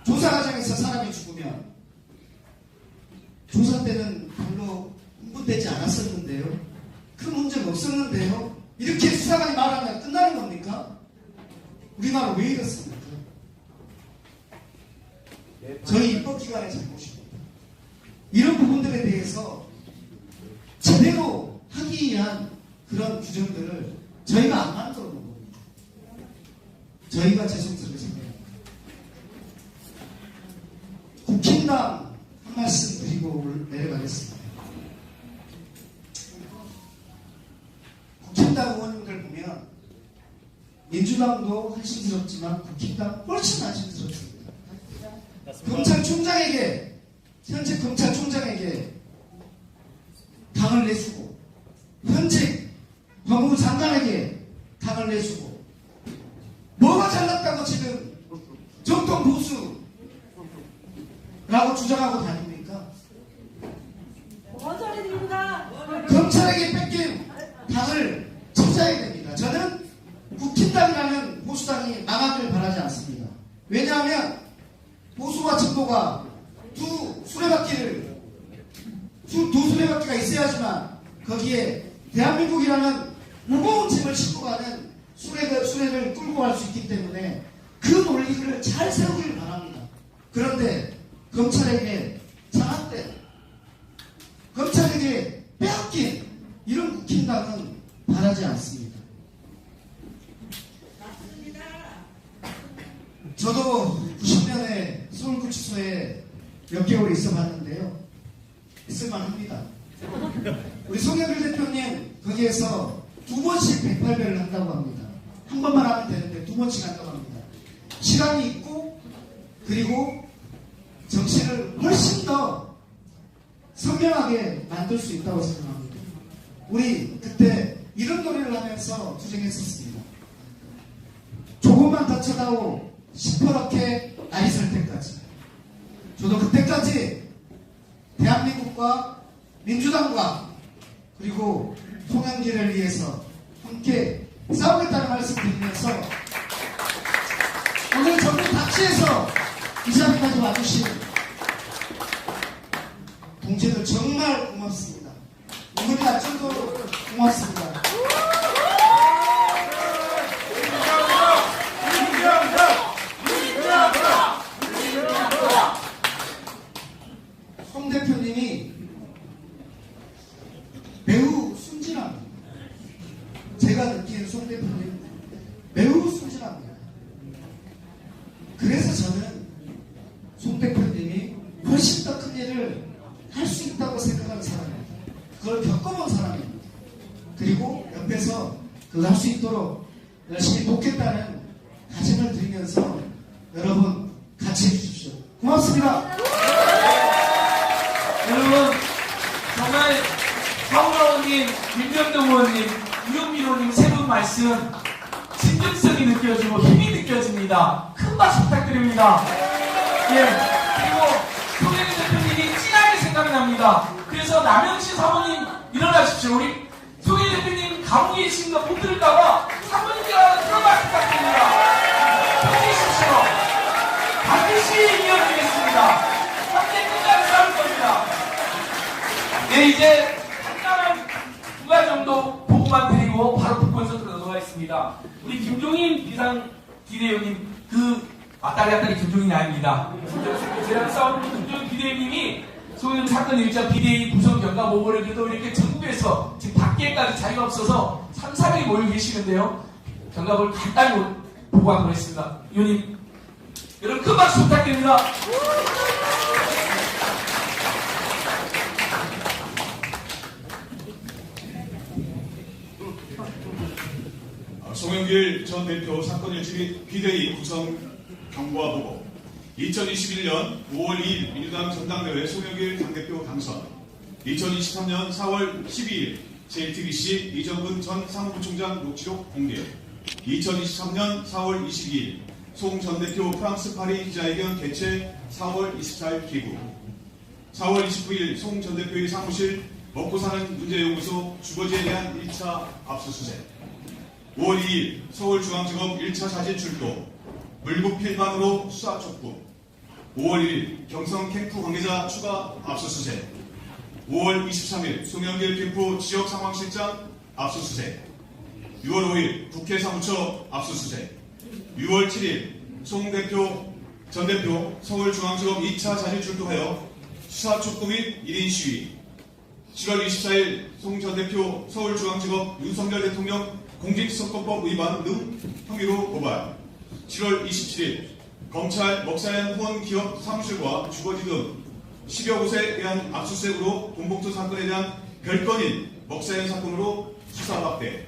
조사 과정에서 사람이 죽으면 조사 때는 별로 흥분되지 않았었는데요. 큰 문제가 없었는데요. 이렇게 수사관이 말하면 끝나는 겁니까? 우리나라 왜 이렇습니까? 저희 입법기관의 잘못입니다. 이런 부분들에 대해서 제대로 하기 위한 그런 규정들을 저희가 안 만들어 놓은 겁니다. 저희가 죄송스럽게 생각합니다. 국힘당 한 말씀 드리고 내려가겠습니다. 국힘당 의원님들 보면 민주당도 한심스럽지만 국힘당 훨씬 한심스럽습니다. 검찰총장에게 현재 검찰총장에게 당을 내주고 현직 법무부 장관에게 당을 내주고 뭐가 잘났다고 지금 정통 보수라고 주장하고 다닙니까? 검찰에게 뺏긴 당을 찾아야 됩니다. 저는 국힘당이라는 보수당이 망하길 바라지 않습니다. 왜냐하면 보수와 진보가 두 수레바퀴가 있어야지만 거기에 대한민국이라는 무거운 짐을 싣고 가는 수레를 끌고 갈 수 있기 때문에 그 논리를 잘 세우길 바랍니다. 그런데 검찰에게 장악된 검찰에게 빼앗긴 이런 국힘당은 바라지 않습니다. 저도 90년에 서울구치소에 몇 개월 있어 봤는데요. 있을만합니다. 우리 송영길 대표님 거기에서 2번씩 108배를 한다고 합니다. 한 번만 하면 되는데 2번씩 한다고 합니다. 시간이 있고 그리고 정신을 훨씬 더 선명하게 만들 수 있다고 생각합니다. 우리 그때 이런 노래를 하면서 투쟁했었습니다. 조금만 더 쳐다오 시퍼렇게 날이 설 때까지. 저도 그때까지 대한민국과 민주당과 그리고 송영길을 위해서 함께 싸우겠다는 말씀 드리면서 오늘 전국 각지에서 이 자리까지 와주신 동지들 정말 고맙습니다. 눈물이 날 정도로 고맙습니다. 송 대표님이 매우 순진합니다. 제가 느끼는 송 대표님 매우 순진합니다. 그래서 저는 송 대표님이 훨씬 더 큰 일을 할 수 있다고 생각하는 사람입니다. 그걸 겪어본 사람입니다. 그리고 옆에서 그걸 할 수 있도록 열심히 돕겠다는 다짐을 드리면서 여러분 같이 해주십시오. 고맙습니다. 여러분 정말 황우라원님, 김병동 의원님, 유영민 의원님 세 분 말씀 진정성이 느껴지고 힘이 느껴집니다. 큰 박수 부탁드립니다. 예, 그리고 송영길 대표님이 진하게 생각이 납니다. 그래서 남영신 사모님 일어나십시오. 우리 송영길 대표님 감옥에 계신 거 못 들을까봐 사모님께서 큰 박수 부탁드립니다. 힘내십시오. 반드시 이어드리겠습니다. 함께 끝까지 싸울 겁니다. 네, 이제 간단한 두 가지 정도 보고만 드리고 바로 북콘서트로 넘어가겠습니다. 우리 김종인 비상기대위원님, 왔다리 김종인이 아닙니다. 저랑 싸우는 김종인 비대위원님이 소유는 사건 일자 비대위 구성 경과 보고를 해도 이렇게 전국에서 지금 밖에까지 자리가 없어서 300이 모여 계시는데요. 경과보를 간단히 보고하도록 하겠습니다. 위원님, 여러분 큰 박수 부탁드립니다. 송영길 전 대표 사건 일주일 비대위 구성 경과 보고 2021년 5월 2일 민주당 전당대회 송영길 당대표 당선 2023년 4월 12일 JTBC 이정근 전 사무부총장 녹취록 공개 2023년 4월 22일 송 전 대표 프랑스 파리 기자회견 개최 4월 24일 기구 4월 29일 송 전 대표의 사무실 먹고사는 문제연구소 주거지에 대한 1차 압수수색 5월 2일 서울중앙지검 1차 자진 출동 물국 필반으로 수사 촉구 5월 1일 경성 캠프 관계자 추가 압수수색 5월 23일 송영길 캠프 지역상황실장 압수수색 6월 5일 국회 사무처 압수수색 6월 7일 송 대표 전 대표 서울중앙지검 2차 자진 출동하여 수사 촉구 및 1인 시위 7월 24일 송 전 대표 서울중앙지검 윤석열 대통령 공직선거법 위반 등 혐의로 고발 7월 27일 검찰 먹사연 후원 기업 사무실과 주거지 등 10여 곳에 대한 압수수색으로 돈봉투 사건에 대한 별건인 먹사연 사건으로 수사 확대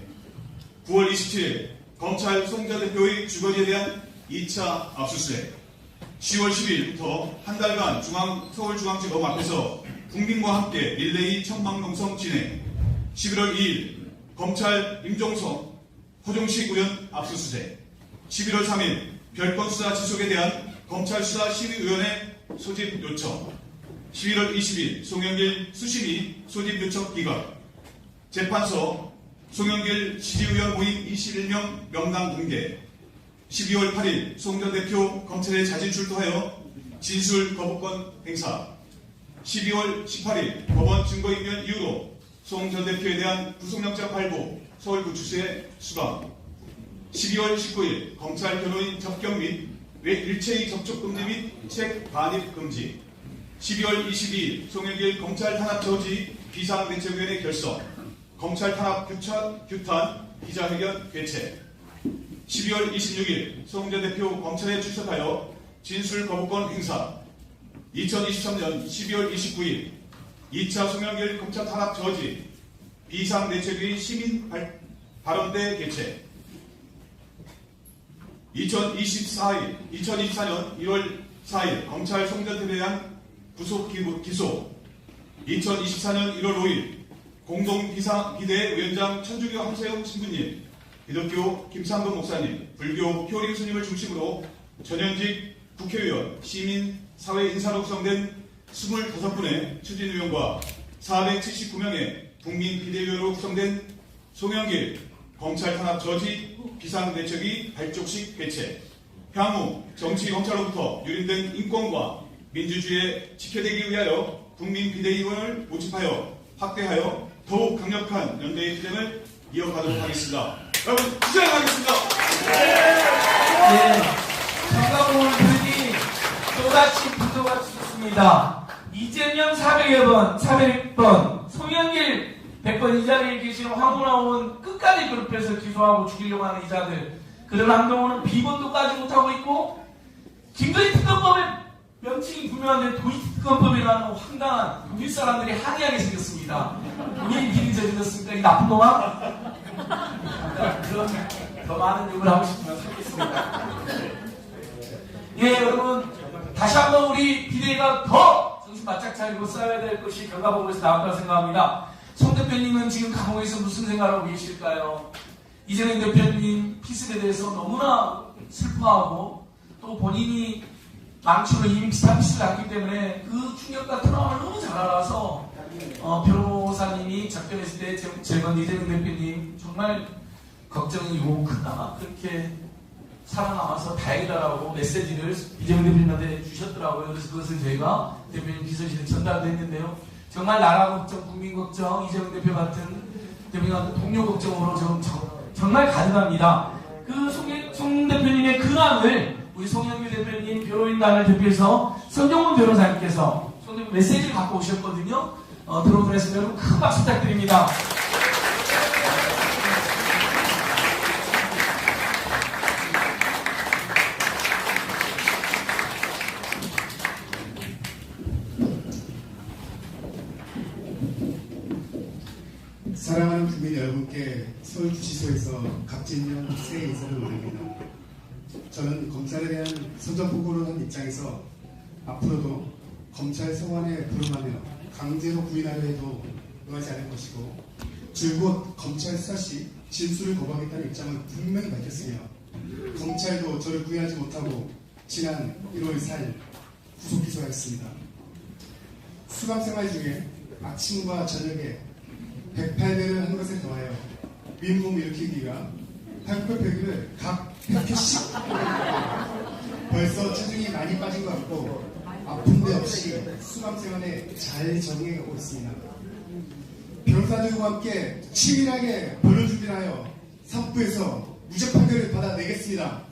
9월 27일 검찰 송 전 대표의 주거지에 대한 2차 압수수색 10월 10일부터 한 달간 서울중앙지검 앞에서 국민과 함께 릴레이 청망농성 진행 11월 2일 검찰 임종석 허종식 의원 압수수색 11월 3일 별건 수사 지속에 대한 검찰 수사심의위원회 소집 요청 11월 20일 송영길 수심위 소집 요청 기각 재판소 송영길 지지의원 모임 21명 명단 공개 12월 8일 송 전 대표 검찰에 자진 출두하여 진술 거부권 행사 12월 18일 법원 증거인멸 이유로 송 전 대표에 대한 구속영장 발부 서울구치소에 수감 12월 19일 검찰 변호인 접견 및 일체의 접촉 금지 및 책 반입 금지 12월 22일 송영길 검찰 탄압 저지 비상대책위원회 결성 검찰 탄압 규탄 기자회견 개최 12월 26일 송 전 대표 검찰에 출석하여 진술 거부권 행사 2023년 12월 29일 2차 송영길 검찰 탄압 저지 비상대책위 시민 발언대 개최 2024년 1월 4일 검찰 송 전 대표에 대한 구속 기소 2024년 1월 5일 공동비대위원장 천주교 함세영 신부님, 기독교 김삼돈 목사님, 불교 효림 스님을 중심으로 전현직 국회의원, 시민, 사회 인사로 구성된 25분의 추진위원과 479명의 국민 비대위원으로 구성된 송영길 검찰 탄압 저지 비상대책위 발족식 개최, 향후 정치검찰로부터 유린된 인권과 민주주의에 지켜내기 위하여 국민 비대위원을 모집하여 확대하여 더욱 강력한 연대의 투쟁을 이어가도록 하겠습니다. 여러분, 투쟁하겠습니다. 네, 정가공을 보니 또다시 분노가 치솟습니다. 이재명 400번, 송영길 100번 이 자리에 계신 황운하오는 끝까지 괴롭혀서 기소하고 죽이려고 하는 이자들, 그런 한동훈은 비번도 까지 못하고 있고, 김건희 특검법의 명칭이 분명한데 도의특검법이라는 황당한 독일 사람들이 항의하게 생겼습니다. 본인이 비리 저질렀으니까 이 나쁜 놈아? 그런 더 많은 욕을 하고 싶으면 참겠습니다. 예, 여러분, 다시 한번 우리 비대위가 더 정신 바짝 차리고 싸워야 될 것이 결과보고에서 나왔다고 생각합니다. 송 대표님은 지금 감옥에서 무슨 생각을 하고 계실까요? 이재명 대표님 피습에 대해서 너무나 슬퍼하고, 또 본인이 망치로 이미 비슷한 피습을 했기 때문에 그 충격과 트라우마를 너무 잘 알아서 변호사님이 접견했을 때 이재명 대표님 정말 걱정이고, 그나마 그렇게 살아남아서 다행이다라고 메시지를 이재명 대표님한테 주셨더라고요. 그래서 그것을 저희가 대표님 비서실에 전달도 했는데요. 정말 나라 걱정, 국민 걱정, 이재명 대표 같은 대표님 같은 동료 걱정으로 정말 가능합니다. 그 송 대표님의 근황을 우리 송영길 대표님 변호인단을 대표해서 손정문 변호사님께서 송 대표 메시지를 갖고 오셨거든요. 들어오도록 해서 여러분 큰 박수 부탁드립니다. 사랑하는 국민 여러분께 서울구치소에서 값진년 새해 인사를 올립니다. 저는 검찰에 대한 선전포고를 한 입장에서 앞으로도 검찰 소관에 불응하며 강제로 구인하려 해도 응하지 않을 것이고, 줄곧 검찰 수사 시 진술을 거부하겠다는 입장을 분명히 밝혔으며, 검찰도 저를 구인하지 못하고 지난 1월 4일 구속 기소하였습니다. 수감생활 중에 아침과 저녁에 108배를 한 것에 더하여 윗몸 일으키기 위한 팔굽혀펴기를 각 100회씩 벌써 체중이 많이 빠진 것 같고 아픈 데 없이 수감생활에 잘 적응해가고 있습니다. 변호사들과 함께 치밀하게 변론 준비를 하여 사법부에서 무죄 판결을 받아내겠습니다.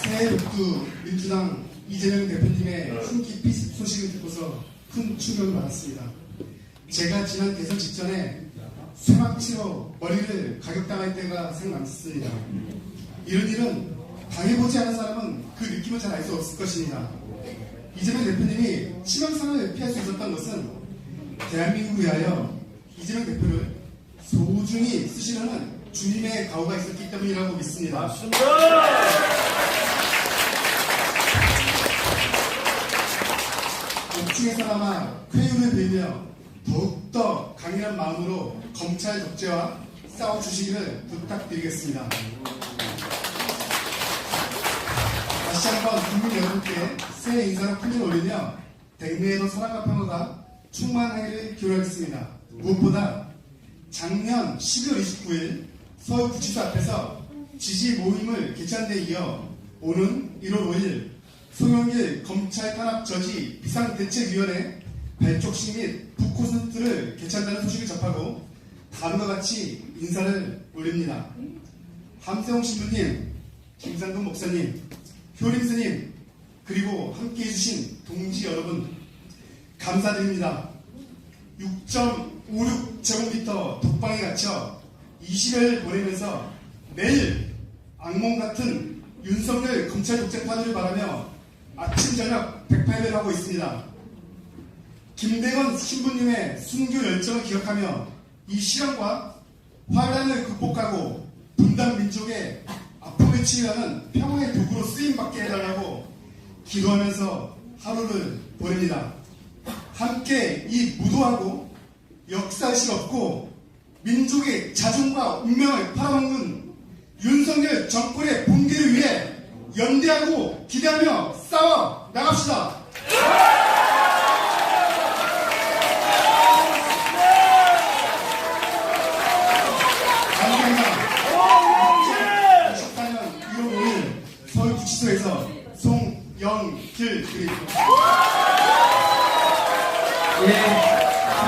새해 복두 민주당 이재명 대표님의 훈기 피습 소식을 듣고서 큰 충격을 받았습니다. 제가 지난 대선 직전에 쇠막치로 머리를 가격당할 때가 생각났습니다. 이런 일은 당해보지 않은 사람은 그 느낌을 잘 알 수 없을 것입니다. 이재명 대표님이 치명상을 피할 수 있었던 것은 대한민국을 위하여 이재명 대표를 소중히 쓰시려는 주님의 가호가 있었기 때문이라고 믿습니다. 옥중에서나마 쾌유를 빌며 더욱더 강인한 마음으로 검찰 적재와 싸워주시기를 부탁드리겠습니다. 다시 한번 국민 여러분께 새해 인사로 큰일 올리며 대구에도 사랑과 평화가 충만하기를 기원하겠습니다. 무엇보다 작년 12월 29일 서울구치소 앞에서 지지 모임을 개최한 데 이어 오는 1월 5일 송영길 검찰 탄압 저지 비상대책위원회 발족식 및 북콘서트를 개최한다는 소식을 접하고 다음과 같이 인사를 올립니다. 함세홍 신부님, 김상돈 목사님, 효림 스님, 그리고 함께 해주신 동지 여러분 감사드립니다. 6.56제곱미터 독방에 갇혀 20여일 보내면서 매일 악몽 같은 윤석열 검찰 독재판을 바라며 아침 저녁 108배를 하고 있습니다. 김대건 신부님의 순교 열정을 기억하며 이 시련과 환란을 극복하고 분단 민족의 아픔에 치유하는 평화의 도구로 쓰임받게 해달라고 기도하면서 하루를 보냅니다. 함께 이 무도하고 역사의식 없고 민족의 자존과 운명을 팔아먹는 윤석열 정권의 붕괴를 위해 연대하고 기대하며 싸워 나갑시다. 감사합니다. 2014년 1월 5일 서울구치소에서 송영길 그립니다.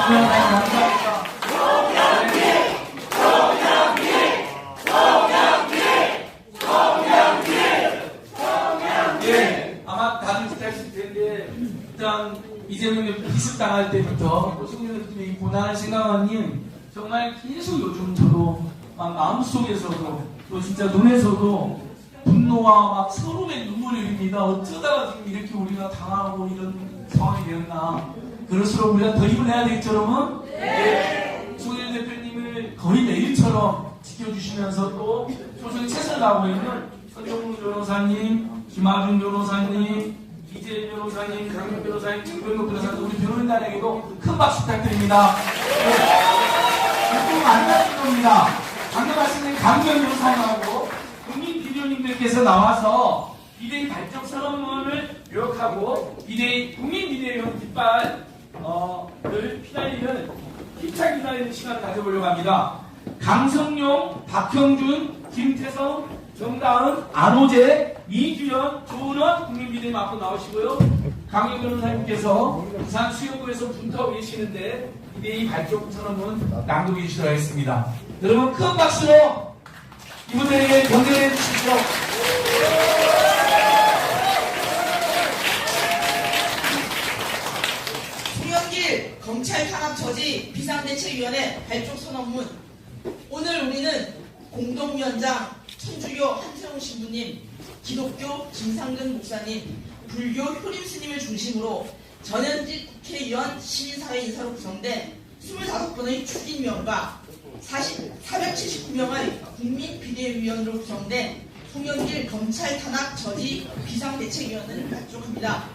감사합니다. 아마 다들 기다리실 텐데 일단 이재명이 기습당할 때부터 또 송영길 대통령이 고난을 생각하니 정말 계속 요즘 저도 막 마음속에서도 또 진짜 눈에서도 분노와 막 서름의 눈물을 흘립니다. 어쩌다가 지금 이렇게 우리가 당하고 이런 상황이 되었나. 그럴수록 우리가 더 힘을 내야 되겠죠, 여러분? 네. 송영길 대표님을 거의 매일처럼 지켜주시면서 또 소중히 최선을 다하고 있는 서정훈 변호사님, 김하준 변호사님, 이재일 변호사님, 강민 변호사님, 정병국 변호사님, 우리 변호인단에게도 큰 박수 부탁드립니다. 조금 안 나실 겁니다. 방금 말씀드린 강경 변호사님하고 국민 비대위원님들께서 나와서 비대위 발적 선언문을 요약하고 비대위 국민 비대위원 깃발을 휘날리는 힘차게 휘날리는 시간을 가져보려고 합니다. 강성용, 박형준, 김태성, 정다은, 안호재, 이주연, 조은원 국민비대위 앞으로 나오시고요. 강영 변호사님께서 부산 수영구에서 분투하고 계시는데 비대위 발족 선언문 낭독해 주시도록 하겠습니다. 여러분 큰 박수로 이분들에게 경례해 주십시오. 송영길 검찰 탄압 저지 비상대책위원회 발족 선언문. 오늘 우리는 공동위원장 천주교 한태웅 신부님, 기독교 김상근 목사님, 불교 효림 스님을 중심으로 전현직 국회의원 시민사회 인사로 구성된 25분의 추진위원과 479명의 국민비대위원으로 구성된 송영길 검찰 탄압 저지 비상대책위원회를 발족합니다.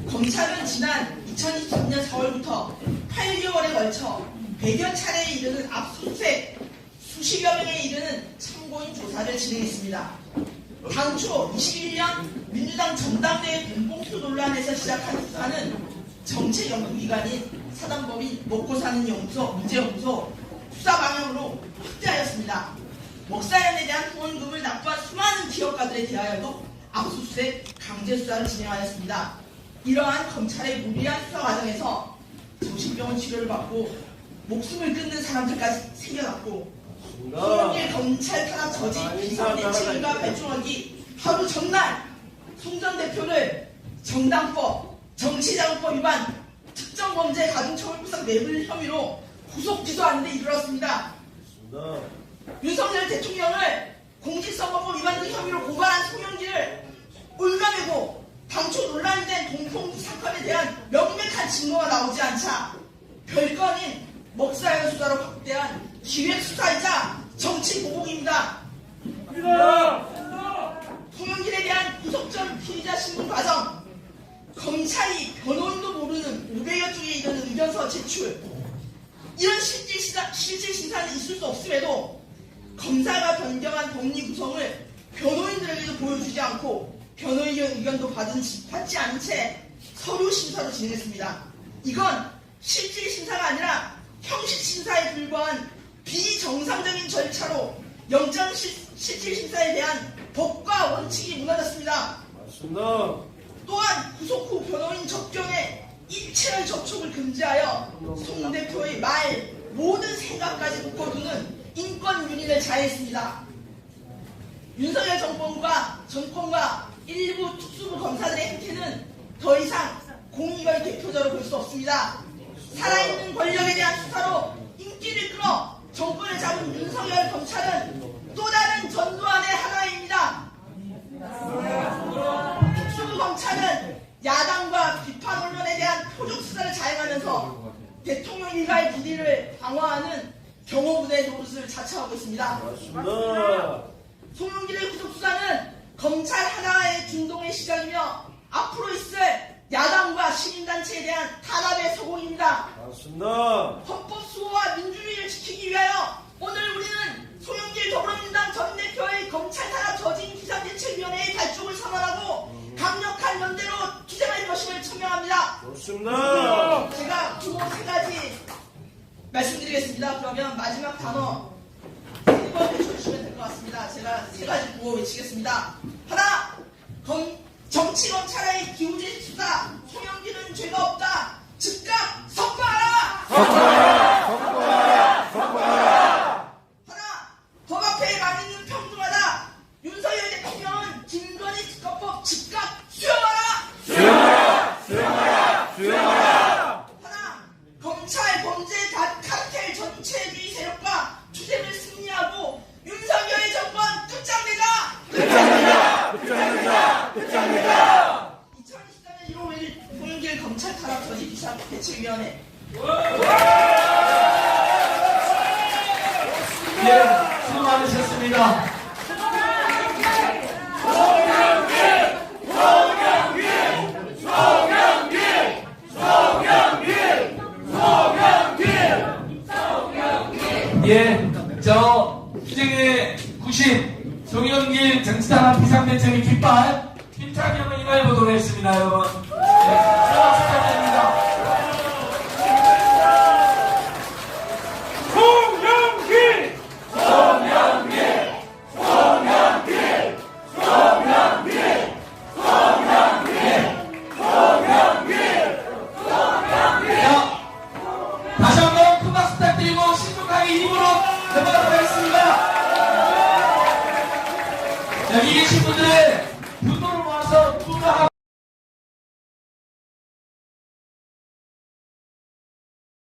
검찰은 지난 2023년 4월부터 8개월에 걸쳐 100여 차례에 이르는 압수수색, 수십여 명에 이르는 참고인 조사를 진행했습니다. 당초 21년 민주당 전당대회 공공표 논란에서 시작한 수사는 정책연구기관인 사단법인 먹고사는연구소, 문제연구소 수사 방향으로 확대하였습니다. 먹사연에 대한 후원금을 납부한 수많은 기업가들에 대하여도 압수수색, 강제수사를 진행하였습니다. 이러한 검찰의 무리한 수사 과정에서 정신병원 치료를 받고 목숨을 끊는 사람들까지 생겨났고 송영길 검찰 탄압 저지 비상대책위가 발족하기 하루 전날 송 전 대표를 정당법, 정치자금법 위반, 특정범죄 가중처벌부상 뇌물 혐의로 구속 기소하는 데 이르렀습니다. 윤석열 대통령을 공직선거법 위반 등 혐의로 고발한 송영길을 올가매고 당초 논란이 된 동풍 사건에 대한 명백한 증거가 나오지 않자 별건인 먹사연 수사로 확대한 기획수사이자 정치보복입니다. 송영길에 대한 구속 전 피의자 신문 과정, 검찰이 변호인도 모르는 500여 쪽에 이르는 의견서 제출, 이런 실질 심사는 있을 수 없음에도 검사가 변경한 법리 구성을 변호인들에게도 보여주지 않고 변호인 의견도 받지 않은 채 서류 심사로 진행했습니다. 이건 실질 심사가 아니라 형식 심사에 불과한 비정상적인 절차로 영장 실질 심사에 대한 법과 원칙이 무너졌습니다. 맞습니다. 또한 구속 후 변호인 접견에 일체의 접촉을 금지하여 송 대표의 말, 모든 생각까지 묶어두는 인권 윤리를 자해했습니다. 윤석열 정권과 일부 특수부 검사들의 행태는 더 이상 공익을 대표적으로 볼 수 없습니다. 살아있는 권력에 대한 수사로 인기를 끌어 정권을 잡은 윤석열 검찰은 또 다른 전두환의 하나입니다. 특수부 검찰은 야당과 비판 언론에 대한 표적 수사를 자행하면서 대통령 일가의 비리를 방어하는 경호부대 노릇을 자처하고 있습니다. 송영길의 구속수사는 검찰 하나의 준동의 시작이며 앞으로 있을 야당과 시민단체에 대한 탄압의 서공입니다. 맞습니다. 헌법 수호와 민주주의를 지키기 위하여 오늘 우리는 송영길 더불어민주당 전 대표의 검찰 탄압 저지인 비상대책위원회의 발족을 선언하고 강력한 연대로 투쟁할 것임을 천명합니다. 좋습니다. 제가 구호 3가지 말씀드리겠습니다. 그러면 마지막 단어 1번 외쳐주시면 될 것 같습니다. 제가 3가지 구호 외치겠습니다. 하나, 정치검찰의 기우제 수사, 송영길은 죄가 없다. 즉각 석방하라! 하나, 법 앞에 만인은 평등하다. 윤석열 대통령은 김건희 특검법 즉각 수용하라! 하나, 검찰 범죄 카르텔 전체주의 세력과 투쟁을 승리하고 윤석열의 정권 끝장내자! 2024년 1월 5일 송영길 검찰 탄압 저지 비상대책위원회. 예, 수고 많으셨습니다. 예.